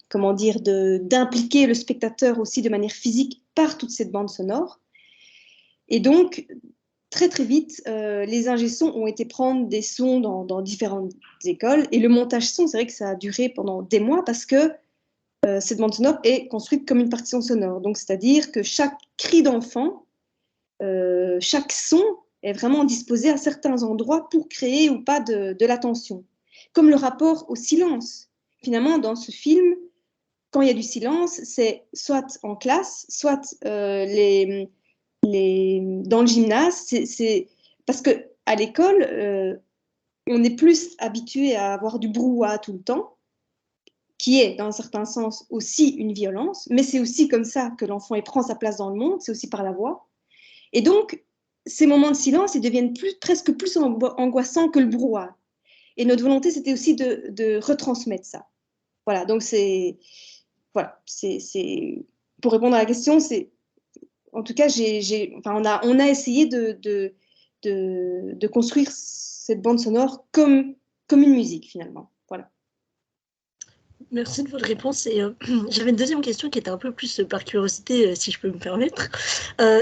comment dire, d'impliquer le spectateur aussi de manière physique par toute cette bande sonore. Et donc, très très vite, les ingé-sons ont été prendre des sons dans différentes écoles. Et le montage son, c'est vrai que ça a duré pendant des mois parce que cette bande sonore est construite comme une partition sonore. Donc, c'est-à-dire que chaque cri d'enfant, chaque son est vraiment disposé à certains endroits pour créer ou pas de l'attention. Comme le rapport au silence. Finalement, dans ce film, quand il y a du silence, c'est soit en classe, soit dans le gymnase. Parce qu'à l'école, on est plus habitué à avoir du brouhaha tout le temps, qui est, dans un certain sens, aussi une violence, mais c'est aussi comme ça que l'enfant prend sa place dans le monde, c'est aussi par la voix. Et donc, ces moments de silence, ils deviennent presque plus angoissants que le brouhaha. Et notre volonté, c'était aussi de retransmettre ça. Voilà, donc voilà, pour répondre à la question, en tout cas, on a essayé de construire cette bande sonore comme une musique, finalement. Voilà. Merci de votre réponse. Et j'avais une deuxième question qui était un peu plus par curiosité, si je peux me permettre.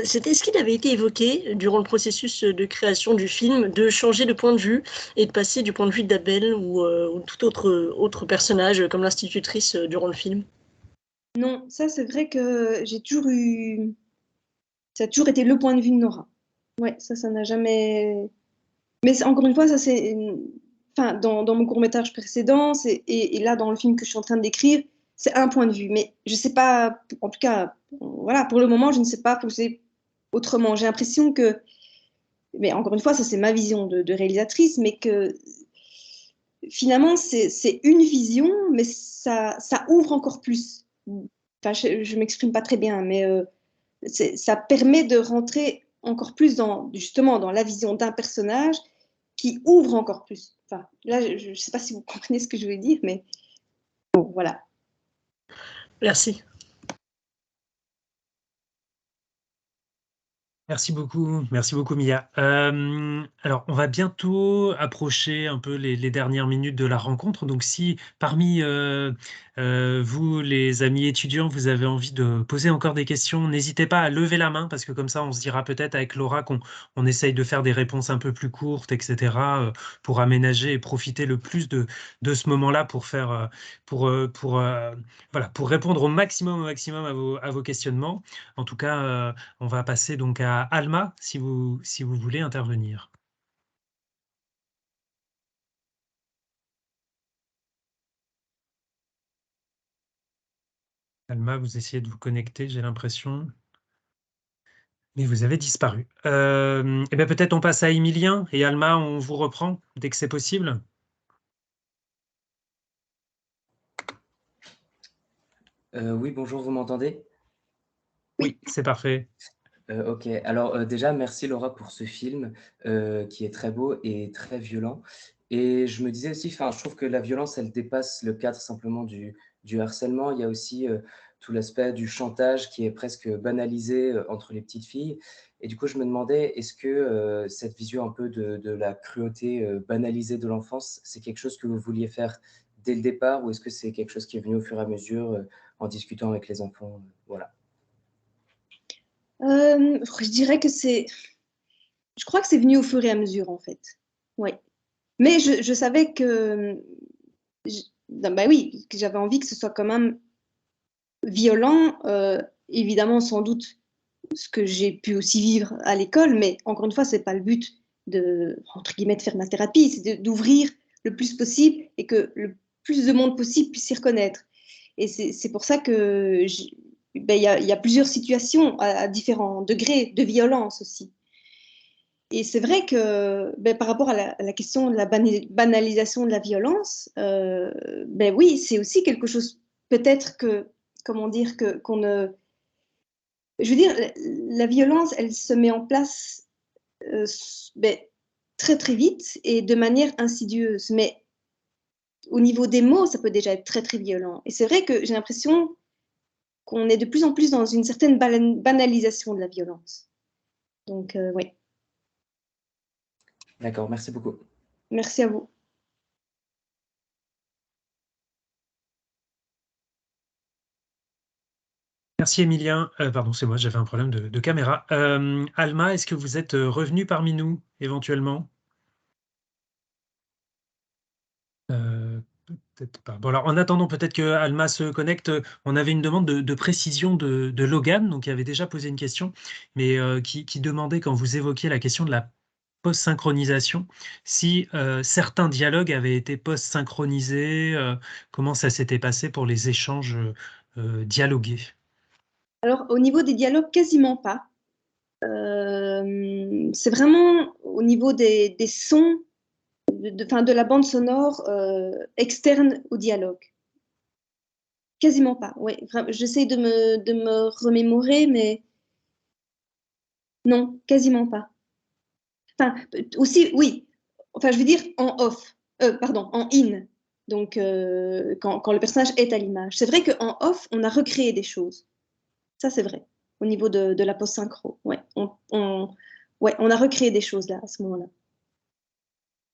C'était est-ce qu'il avait été évoqué durant le processus de création du film de changer de point de vue et de passer du point de vue d'Abel ou tout autre personnage comme l'institutrice durant le film? Non, ça c'est vrai que ça a toujours été le point de vue de Nora. Ouais, ça n'a jamais. Mais encore une fois, ça c'est. Enfin, dans mon court-métrage précédent, et là dans le film que je suis en train d'écrire, c'est un point de vue. Mais je sais pas, en tout cas, voilà, pour le moment, je ne sais pas poser autrement. J'ai l'impression que, mais encore une fois, ça c'est ma vision de réalisatrice, mais que finalement c'est une vision, mais ça ouvre encore plus. Enfin, je m'exprime pas très bien, mais ça permet de rentrer encore plus justement dans la vision d'un personnage qui ouvre encore plus. Enfin, là, je ne sais pas si vous comprenez ce que je veux dire, mais bon, voilà. Merci. Merci beaucoup Mia. Alors, on va bientôt approcher un peu les dernières minutes de la rencontre. Donc, si parmi vous, les amis étudiants, vous avez envie de poser encore des questions, n'hésitez pas à lever la main parce que comme ça, on se dira peut-être avec Laura qu'on essaye de faire des réponses un peu plus courtes, etc., pour aménager et profiter le plus de ce moment-là pour faire, voilà, pour répondre au maximum à vos questionnements. En tout cas, on va passer donc à Alma, si vous voulez intervenir. Alma, vous essayez de vous connecter, j'ai l'impression. Mais vous avez disparu. Eh bien, peut-être on passe à Emilien et Alma, on vous reprend dès que c'est possible. Oui, bonjour, vous m'entendez? Oui, c'est parfait. Ok, alors déjà, merci Laura pour ce film qui est très beau et très violent. Et je me disais aussi, enfin, je trouve que la violence, elle dépasse le cadre simplement du harcèlement. Il y a aussi tout l'aspect du chantage qui est presque banalisé entre les petites filles. Et du coup, je me demandais, est-ce que cette vision un peu de la cruauté banalisée de l'enfance, c'est quelque chose que vous vouliez faire dès le départ ou est-ce que c'est quelque chose qui est venu au fur et à mesure en discutant avec les enfants? Voilà. Je dirais que je crois que c'est venu au fur et à mesure, en fait. Oui. Mais je savais que, bah oui, que j'avais envie que ce soit quand même violent, évidemment, sans doute, ce que j'ai pu aussi vivre à l'école, mais encore une fois, c'est pas le but entre guillemets, de faire ma thérapie, c'est d'ouvrir le plus possible et que le plus de monde possible puisse s'y reconnaître. Et c'est pour ça que ben, y a plusieurs situations à différents degrés de violence aussi. Et c'est vrai que ben, par rapport à la question de la banalisation de la violence, ben oui, c'est aussi quelque chose peut-être que, comment dire, qu'on ne... Je veux dire, la violence, elle se met en place ben, très très vite et de manière insidieuse. Mais au niveau des mots, ça peut déjà être très très violent. Et c'est vrai que j'ai l'impression qu'on est de plus en plus dans une certaine banalisation de la violence. Donc, oui. D'accord, merci beaucoup. Merci à vous. Merci Emilien. Pardon, c'est moi, j'avais un problème de caméra. Alma, est-ce que vous êtes revenu parmi nous, éventuellement? Peut-être pas. Bon, alors en attendant, peut-être que Alma se connecte. On avait une demande de précision de Logan, donc il avait déjà posé une question, mais qui demandait, quand vous évoquiez la question de la post-synchronisation, si certains dialogues avaient été post-synchronisés, comment ça s'était passé pour les échanges dialogués. Alors, au niveau des dialogues, quasiment pas. C'est vraiment au niveau des sons, de la bande sonore externe au dialogue. Quasiment pas, oui. J'essaie de me remémorer, mais non, quasiment pas. Enfin, aussi, oui. Enfin, je veux dire en off, pardon, en in. Donc, quand le personnage est à l'image. C'est vrai qu'en off, on a recréé des choses. Ça, c'est vrai. Au niveau de la post-synchro. Ouais, ouais, on a recréé des choses là, à ce moment-là.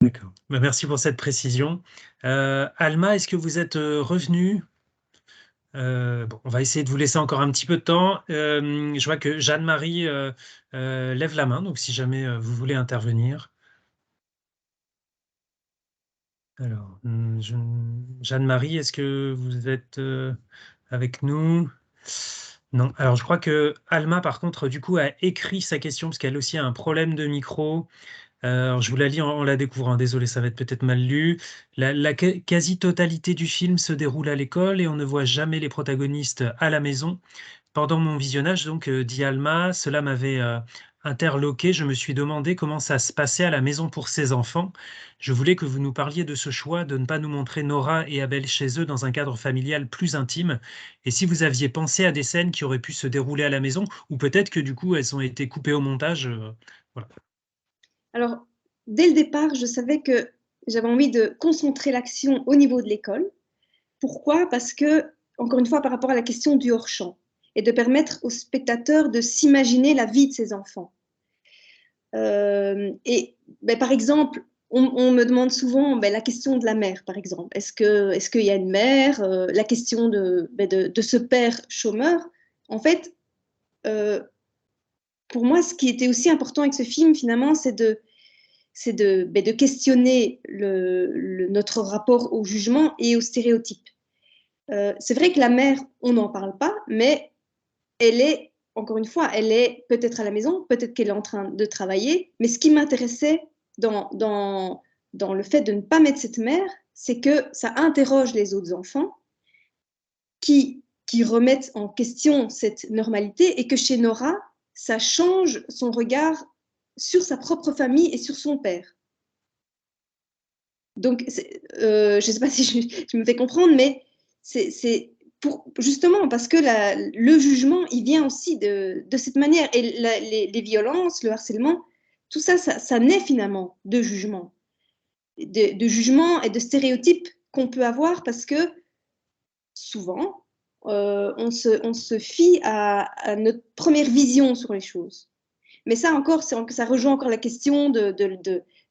D'accord. Bah, merci pour cette précision. Alma, est-ce que vous êtes revenue? Bon, on va essayer de vous laisser encore un petit peu de temps. Je vois que Jeanne-Marie lève la main, donc si jamais vous voulez intervenir. Alors, Jeanne-Marie, est-ce que vous êtes avec nous? Non. Alors, je crois que Alma, par contre, du coup, a écrit sa question parce qu'elle aussi a un problème de micro. Alors, je vous la lis en la découvrant. Désolé, ça va être peut-être mal lu. La quasi-totalité du film se déroule à l'école et on ne voit jamais les protagonistes à la maison. Pendant mon visionnage, donc, dit Alma, cela m'avait interloqué. Je me suis demandé comment ça se passait à la maison pour ses enfants. Je voulais que vous nous parliez de ce choix de ne pas nous montrer Nora et Abel chez eux dans un cadre familial plus intime. Et si vous aviez pensé à des scènes qui auraient pu se dérouler à la maison, ou peut-être que du coup elles ont été coupées au montage. Voilà. Alors, dès le départ, je savais que j'avais envie de concentrer l'action au niveau de l'école. Pourquoi? Parce que, encore une fois, par rapport à la question du hors-champ, et de permettre aux spectateurs de s'imaginer la vie de ses enfants. Et par exemple, on me demande souvent la question de la mère, par exemple. Est-ce qu'il y a une mère? La question de ce père chômeur. En fait, pour moi, ce qui était aussi important avec ce film, finalement, c'est de questionner notre rapport au jugement et aux stéréotypes. C'est vrai que la mère, on n'en parle pas, mais elle est, encore une fois, elle est peut-être à la maison, peut-être qu'elle est en train de travailler, mais ce qui m'intéressait dans le fait de ne pas mettre cette mère, c'est que ça interroge les autres enfants qui remettent en question cette normalité et que chez Nora, ça change son regard sur sa propre famille et sur son père. Donc, je ne sais pas si je me fais comprendre, mais c'est justement parce que le jugement, il vient aussi de cette manière. Et les violences, le harcèlement, tout ça, ça naît finalement de jugement. De jugement et de stéréotypes qu'on peut avoir parce que souvent, on se fie à notre première vision sur les choses. Mais ça encore, ça rejoint encore la question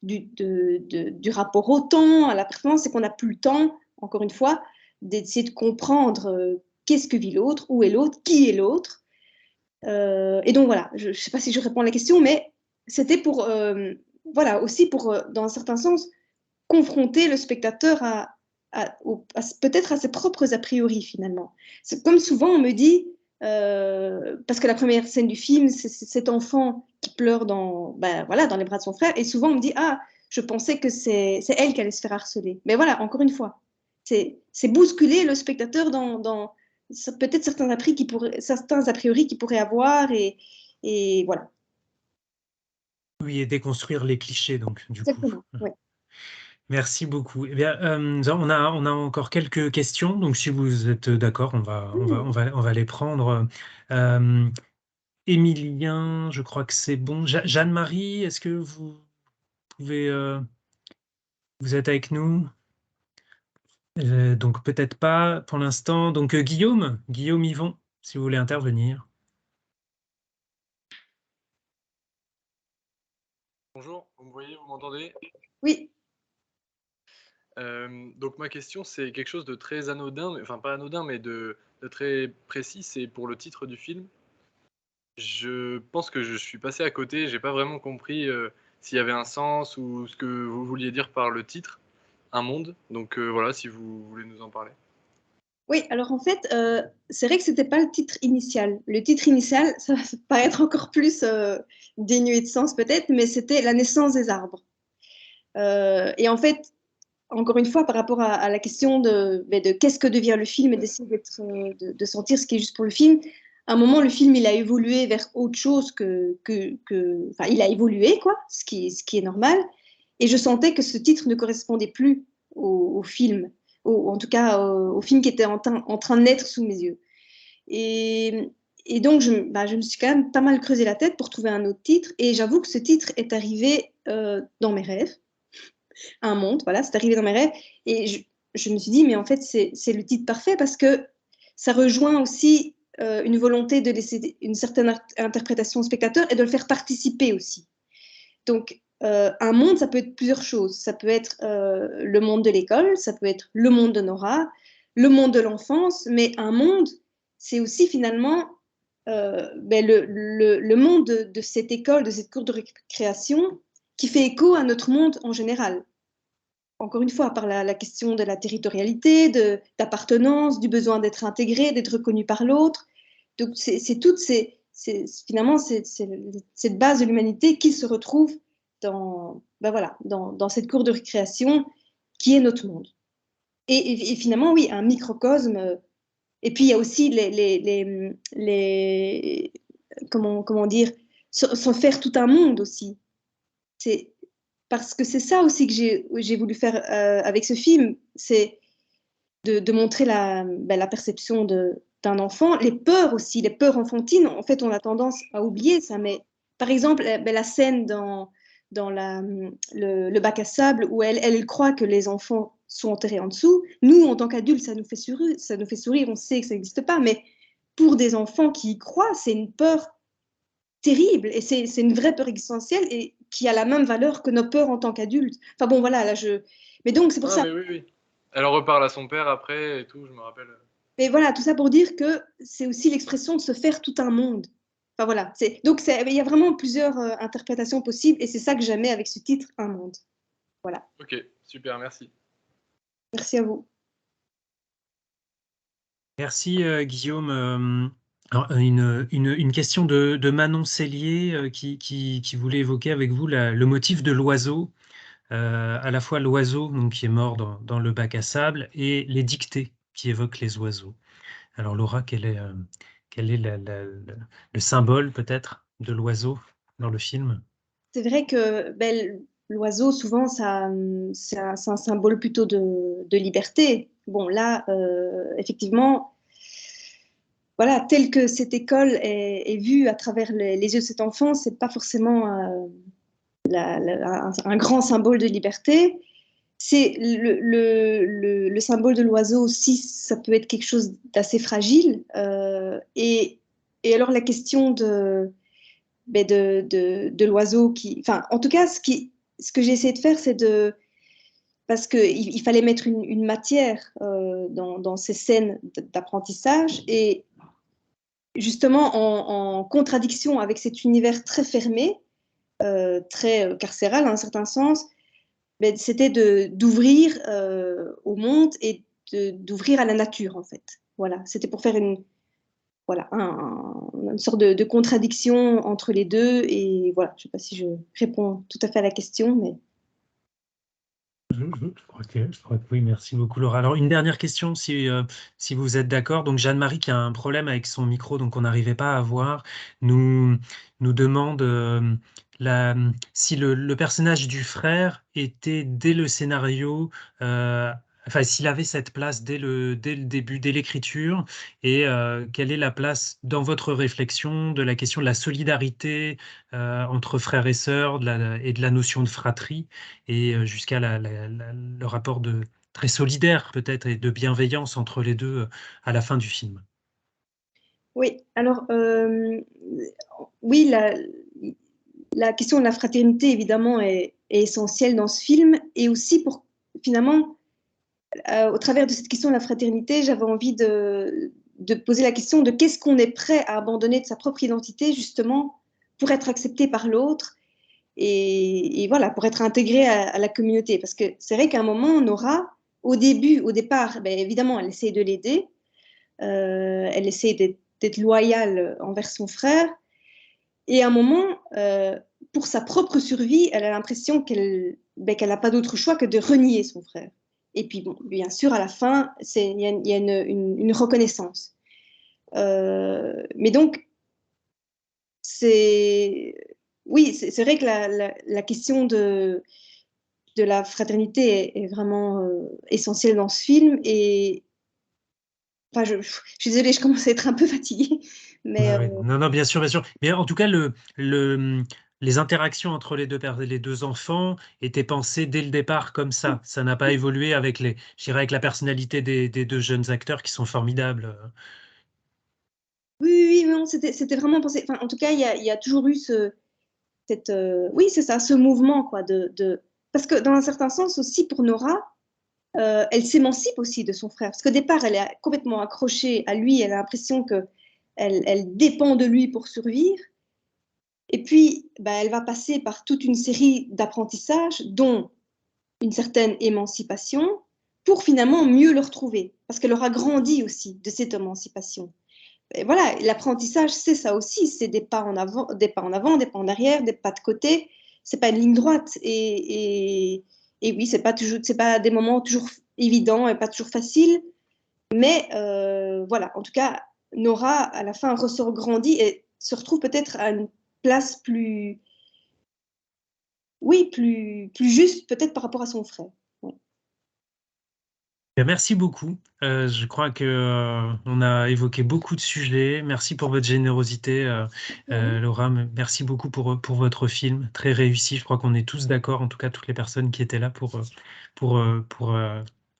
du rapport au temps, à la performance, c'est qu'on n'a plus le temps, encore une fois, d'essayer de comprendre qu'est-ce que vit l'autre, où est l'autre, qui est l'autre. Et donc voilà, je ne sais pas si je réponds à la question, mais c'était pour, voilà, aussi pour, dans un certain sens, confronter le spectateur peut-être à ses propres a priori finalement. C'est comme souvent on me dit, parce que la première scène du film, c'est cet enfant qui pleure dans les bras de son frère, et souvent on me dit, ah, je pensais que c'est elle qui allait se faire harceler. Mais voilà, encore une fois, c'est bousculer le spectateur dans peut-être certains a priori qu'il pourrait avoir, et voilà. Oui, et déconstruire les clichés, donc, du coup. Exactement, ouais. Merci beaucoup. Eh bien, on a encore quelques questions, donc si vous êtes d'accord, on va les prendre. Émilien, je crois que c'est bon. Jeanne-Marie, est-ce que vous pouvez... vous êtes avec nous? Donc peut-être pas pour l'instant. Donc Guillaume Yvon, si vous voulez intervenir. Bonjour, vous me voyez, vous m'entendez? Oui. Donc ma question, c'est quelque chose de très anodin, enfin pas anodin, mais de très précis, c'est pour le titre du film. Je pense que je suis passé à côté, j'ai pas vraiment compris s'il y avait un sens ou ce que vous vouliez dire par le titre, Un monde. Donc voilà, si vous voulez nous en parler. Oui, alors en fait, c'est vrai que c'était pas le titre initial. Le titre initial, ça va paraître encore plus dénué de sens peut-être, mais c'était La naissance des arbres. Et en fait, encore une fois, par rapport à la question de qu'est-ce que devient le film et d'essayer de sentir ce qui est juste pour le film, à un moment, le film, il a évolué vers autre chose enfin, il a évolué, quoi, ce qui est normal. Et je sentais que ce titre ne correspondait plus au film, en tout cas au film qui était en train de naître sous mes yeux. Et donc, je me suis quand même pas mal creusé la tête pour trouver un autre titre. Et j'avoue que ce titre est arrivé dans mes rêves. Un monde, voilà, c'est arrivé dans mes rêves. Et je me suis dit, mais en fait, c'est le titre parfait parce que ça rejoint aussi une volonté de laisser une certaine interprétation au spectateur et de le faire participer aussi. Donc, un monde, ça peut être plusieurs choses. Ça peut être le monde de l'école, ça peut être le monde de Nora, le monde de l'enfance, mais un monde, c'est aussi finalement le monde de cette école, de cette cour de récréation qui fait écho à notre monde en général. Encore une fois, par la question de la territorialité, d'appartenance, du besoin d'être intégré, d'être reconnu par l'autre. Donc, finalement, c'est cette base de l'humanité qui se retrouve dans cette cour de récréation qui est notre monde. Et finalement, oui, un microcosme. Et puis, il y a aussi comment dire, s'en faire tout un monde aussi. Parce que c'est ça aussi que j'ai voulu faire avec ce film, c'est de montrer la perception d'un enfant, les peurs aussi, les peurs enfantines. En fait, on a tendance à oublier ça, mais par exemple, la scène dans le bac à sable où elle croit que les enfants sont enterrés en dessous. Nous, en tant qu'adultes, ça nous fait sourire, on sait que ça n'existe pas, mais pour des enfants qui y croient, c'est une peur terrible et c'est une vraie peur existentielle et qui a la même valeur que nos peurs en tant qu'adultes. Enfin bon, voilà, Mais donc, c'est pour ça. Mais oui. Elle en reparle à son père après et tout, je me rappelle. Mais voilà, tout ça pour dire que c'est aussi l'expression de se faire tout un monde. Enfin voilà. Donc, il y a vraiment plusieurs interprétations possibles et c'est ça que j'aimais avec ce titre, Un monde. Voilà. Ok, super, merci. Merci à vous. Merci Guillaume. Alors, une question de Manon Cellier qui voulait évoquer avec vous le motif de l'oiseau, à la fois l'oiseau donc, qui est mort dans le bac à sable et les dictées qui évoquent les oiseaux. Alors Laura, quel est le symbole peut-être de l'oiseau dans le film? C'est vrai que l'oiseau, souvent, c'est un symbole plutôt de liberté. Bon, là, effectivement, voilà, tel que cette école est vue à travers les yeux de cet enfant, c'est pas forcément un grand symbole de liberté. C'est le symbole de l'oiseau aussi, ça peut être quelque chose d'assez fragile. Et alors la question de l'oiseau enfin, en tout cas, ce que j'ai essayé de faire, c'est parce qu'il fallait mettre une matière dans ces scènes d'apprentissage et justement en contradiction avec cet univers très fermé, très carcéral dans un certain sens, c'était d'ouvrir au monde et d'ouvrir à la nature en fait. Voilà, c'était pour faire une sorte de contradiction entre les deux et voilà, je ne sais pas si je réponds tout à fait à la question, mais... Je crois que oui, merci beaucoup Laura. Alors une dernière question si vous êtes d'accord. Donc Jeanne-Marie qui a un problème avec son micro, donc on n'arrivait pas à voir, nous demande si le personnage du frère était dès le scénario, enfin s'il avait cette place dès le début, dès l'écriture, et quelle est la place dans votre réflexion de la question de la solidarité entre frères et sœurs et de la notion de fratrie et jusqu'à le rapport très solidaire peut-être et de bienveillance entre les deux à la fin du film. Oui, alors oui, la question de la fraternité évidemment est essentielle dans ce film et aussi pour finalement au travers de cette question de la fraternité, j'avais envie de poser la question de qu'est-ce qu'on est prêt à abandonner de sa propre identité, justement, pour être accepté par l'autre et voilà, pour être intégré à la communauté. Parce que c'est vrai qu'à un moment, Nora, au départ, ben, évidemment, elle essaie de l'aider, elle essaie d'être loyale envers son frère, et à un moment, pour sa propre survie, elle a l'impression qu'elle n'a pas d'autre choix que de renier son frère. Et puis, bon, bien sûr, à la fin, il y a une reconnaissance. Mais donc, oui, c'est vrai que la question de la fraternité est vraiment essentielle dans ce film. Et enfin, je suis désolée, je commence à être un peu fatiguée. Mais, Oui. Non, non, bien sûr, bien sûr. Mais en tout cas, les interactions entre les deux enfants étaient pensées dès le départ comme ça. Ça n'a pas évolué avec je dirais, avec la personnalité des deux jeunes acteurs qui sont formidables. oui, non, c'était vraiment pensé. Enfin, en tout cas, il y a toujours eu oui, c'est ça, ce mouvement, quoi, parce que dans un certain sens aussi, pour Nora, elle s'émancipe aussi de son frère. Parce qu'au départ, elle est complètement accrochée à lui, elle a l'impression qu'elle dépend de lui pour survivre. Et puis, bah, elle va passer par toute une série d'apprentissages, dont une certaine émancipation, pour finalement mieux le retrouver. Parce qu'elle aura grandi aussi de cette émancipation. Et voilà, l'apprentissage, c'est ça aussi, c'est des pas en avant, des pas en arrière, des pas de côté. C'est pas une ligne droite. Et oui, c'est pas des moments toujours évidents et pas toujours faciles. Mais voilà, en tout cas, Nora, à la fin, ressort grandie et se retrouve peut-être à une place plus juste, peut-être par rapport à son frère. Ouais. Bien, merci beaucoup. Je crois que on a évoqué beaucoup de sujets. Merci pour votre générosité, Laura. Merci beaucoup pour votre film, très réussi. Je crois qu'on est tous d'accord, en tout cas toutes les personnes qui étaient là pour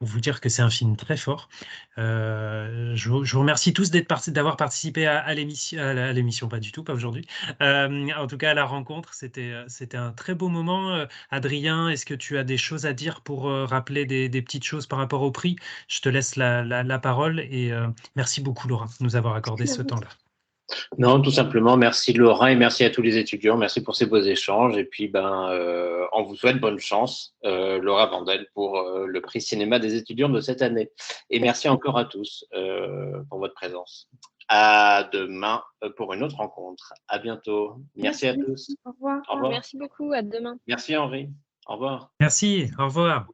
vous dire que c'est un film très fort. Je vous remercie tous d'avoir participé à l'émission, pas du tout, pas aujourd'hui. En tout cas, à la rencontre, c'était un très beau moment. Adrien, est-ce que tu as des choses à dire pour rappeler des petites choses par rapport au prix? Je te laisse la parole et merci beaucoup, Laura, de nous avoir accordé ce temps-là. Non, tout simplement, merci Laura et merci à tous les étudiants. Merci pour ces beaux échanges. Et puis, on vous souhaite bonne chance, Laura Vandel, pour le prix cinéma des étudiants de cette année. Et merci encore à tous pour votre présence. À demain pour une autre rencontre. À bientôt. Merci à tous. Au revoir. Au revoir. Merci beaucoup. À demain. Merci Henri. Au revoir. Merci. Au revoir.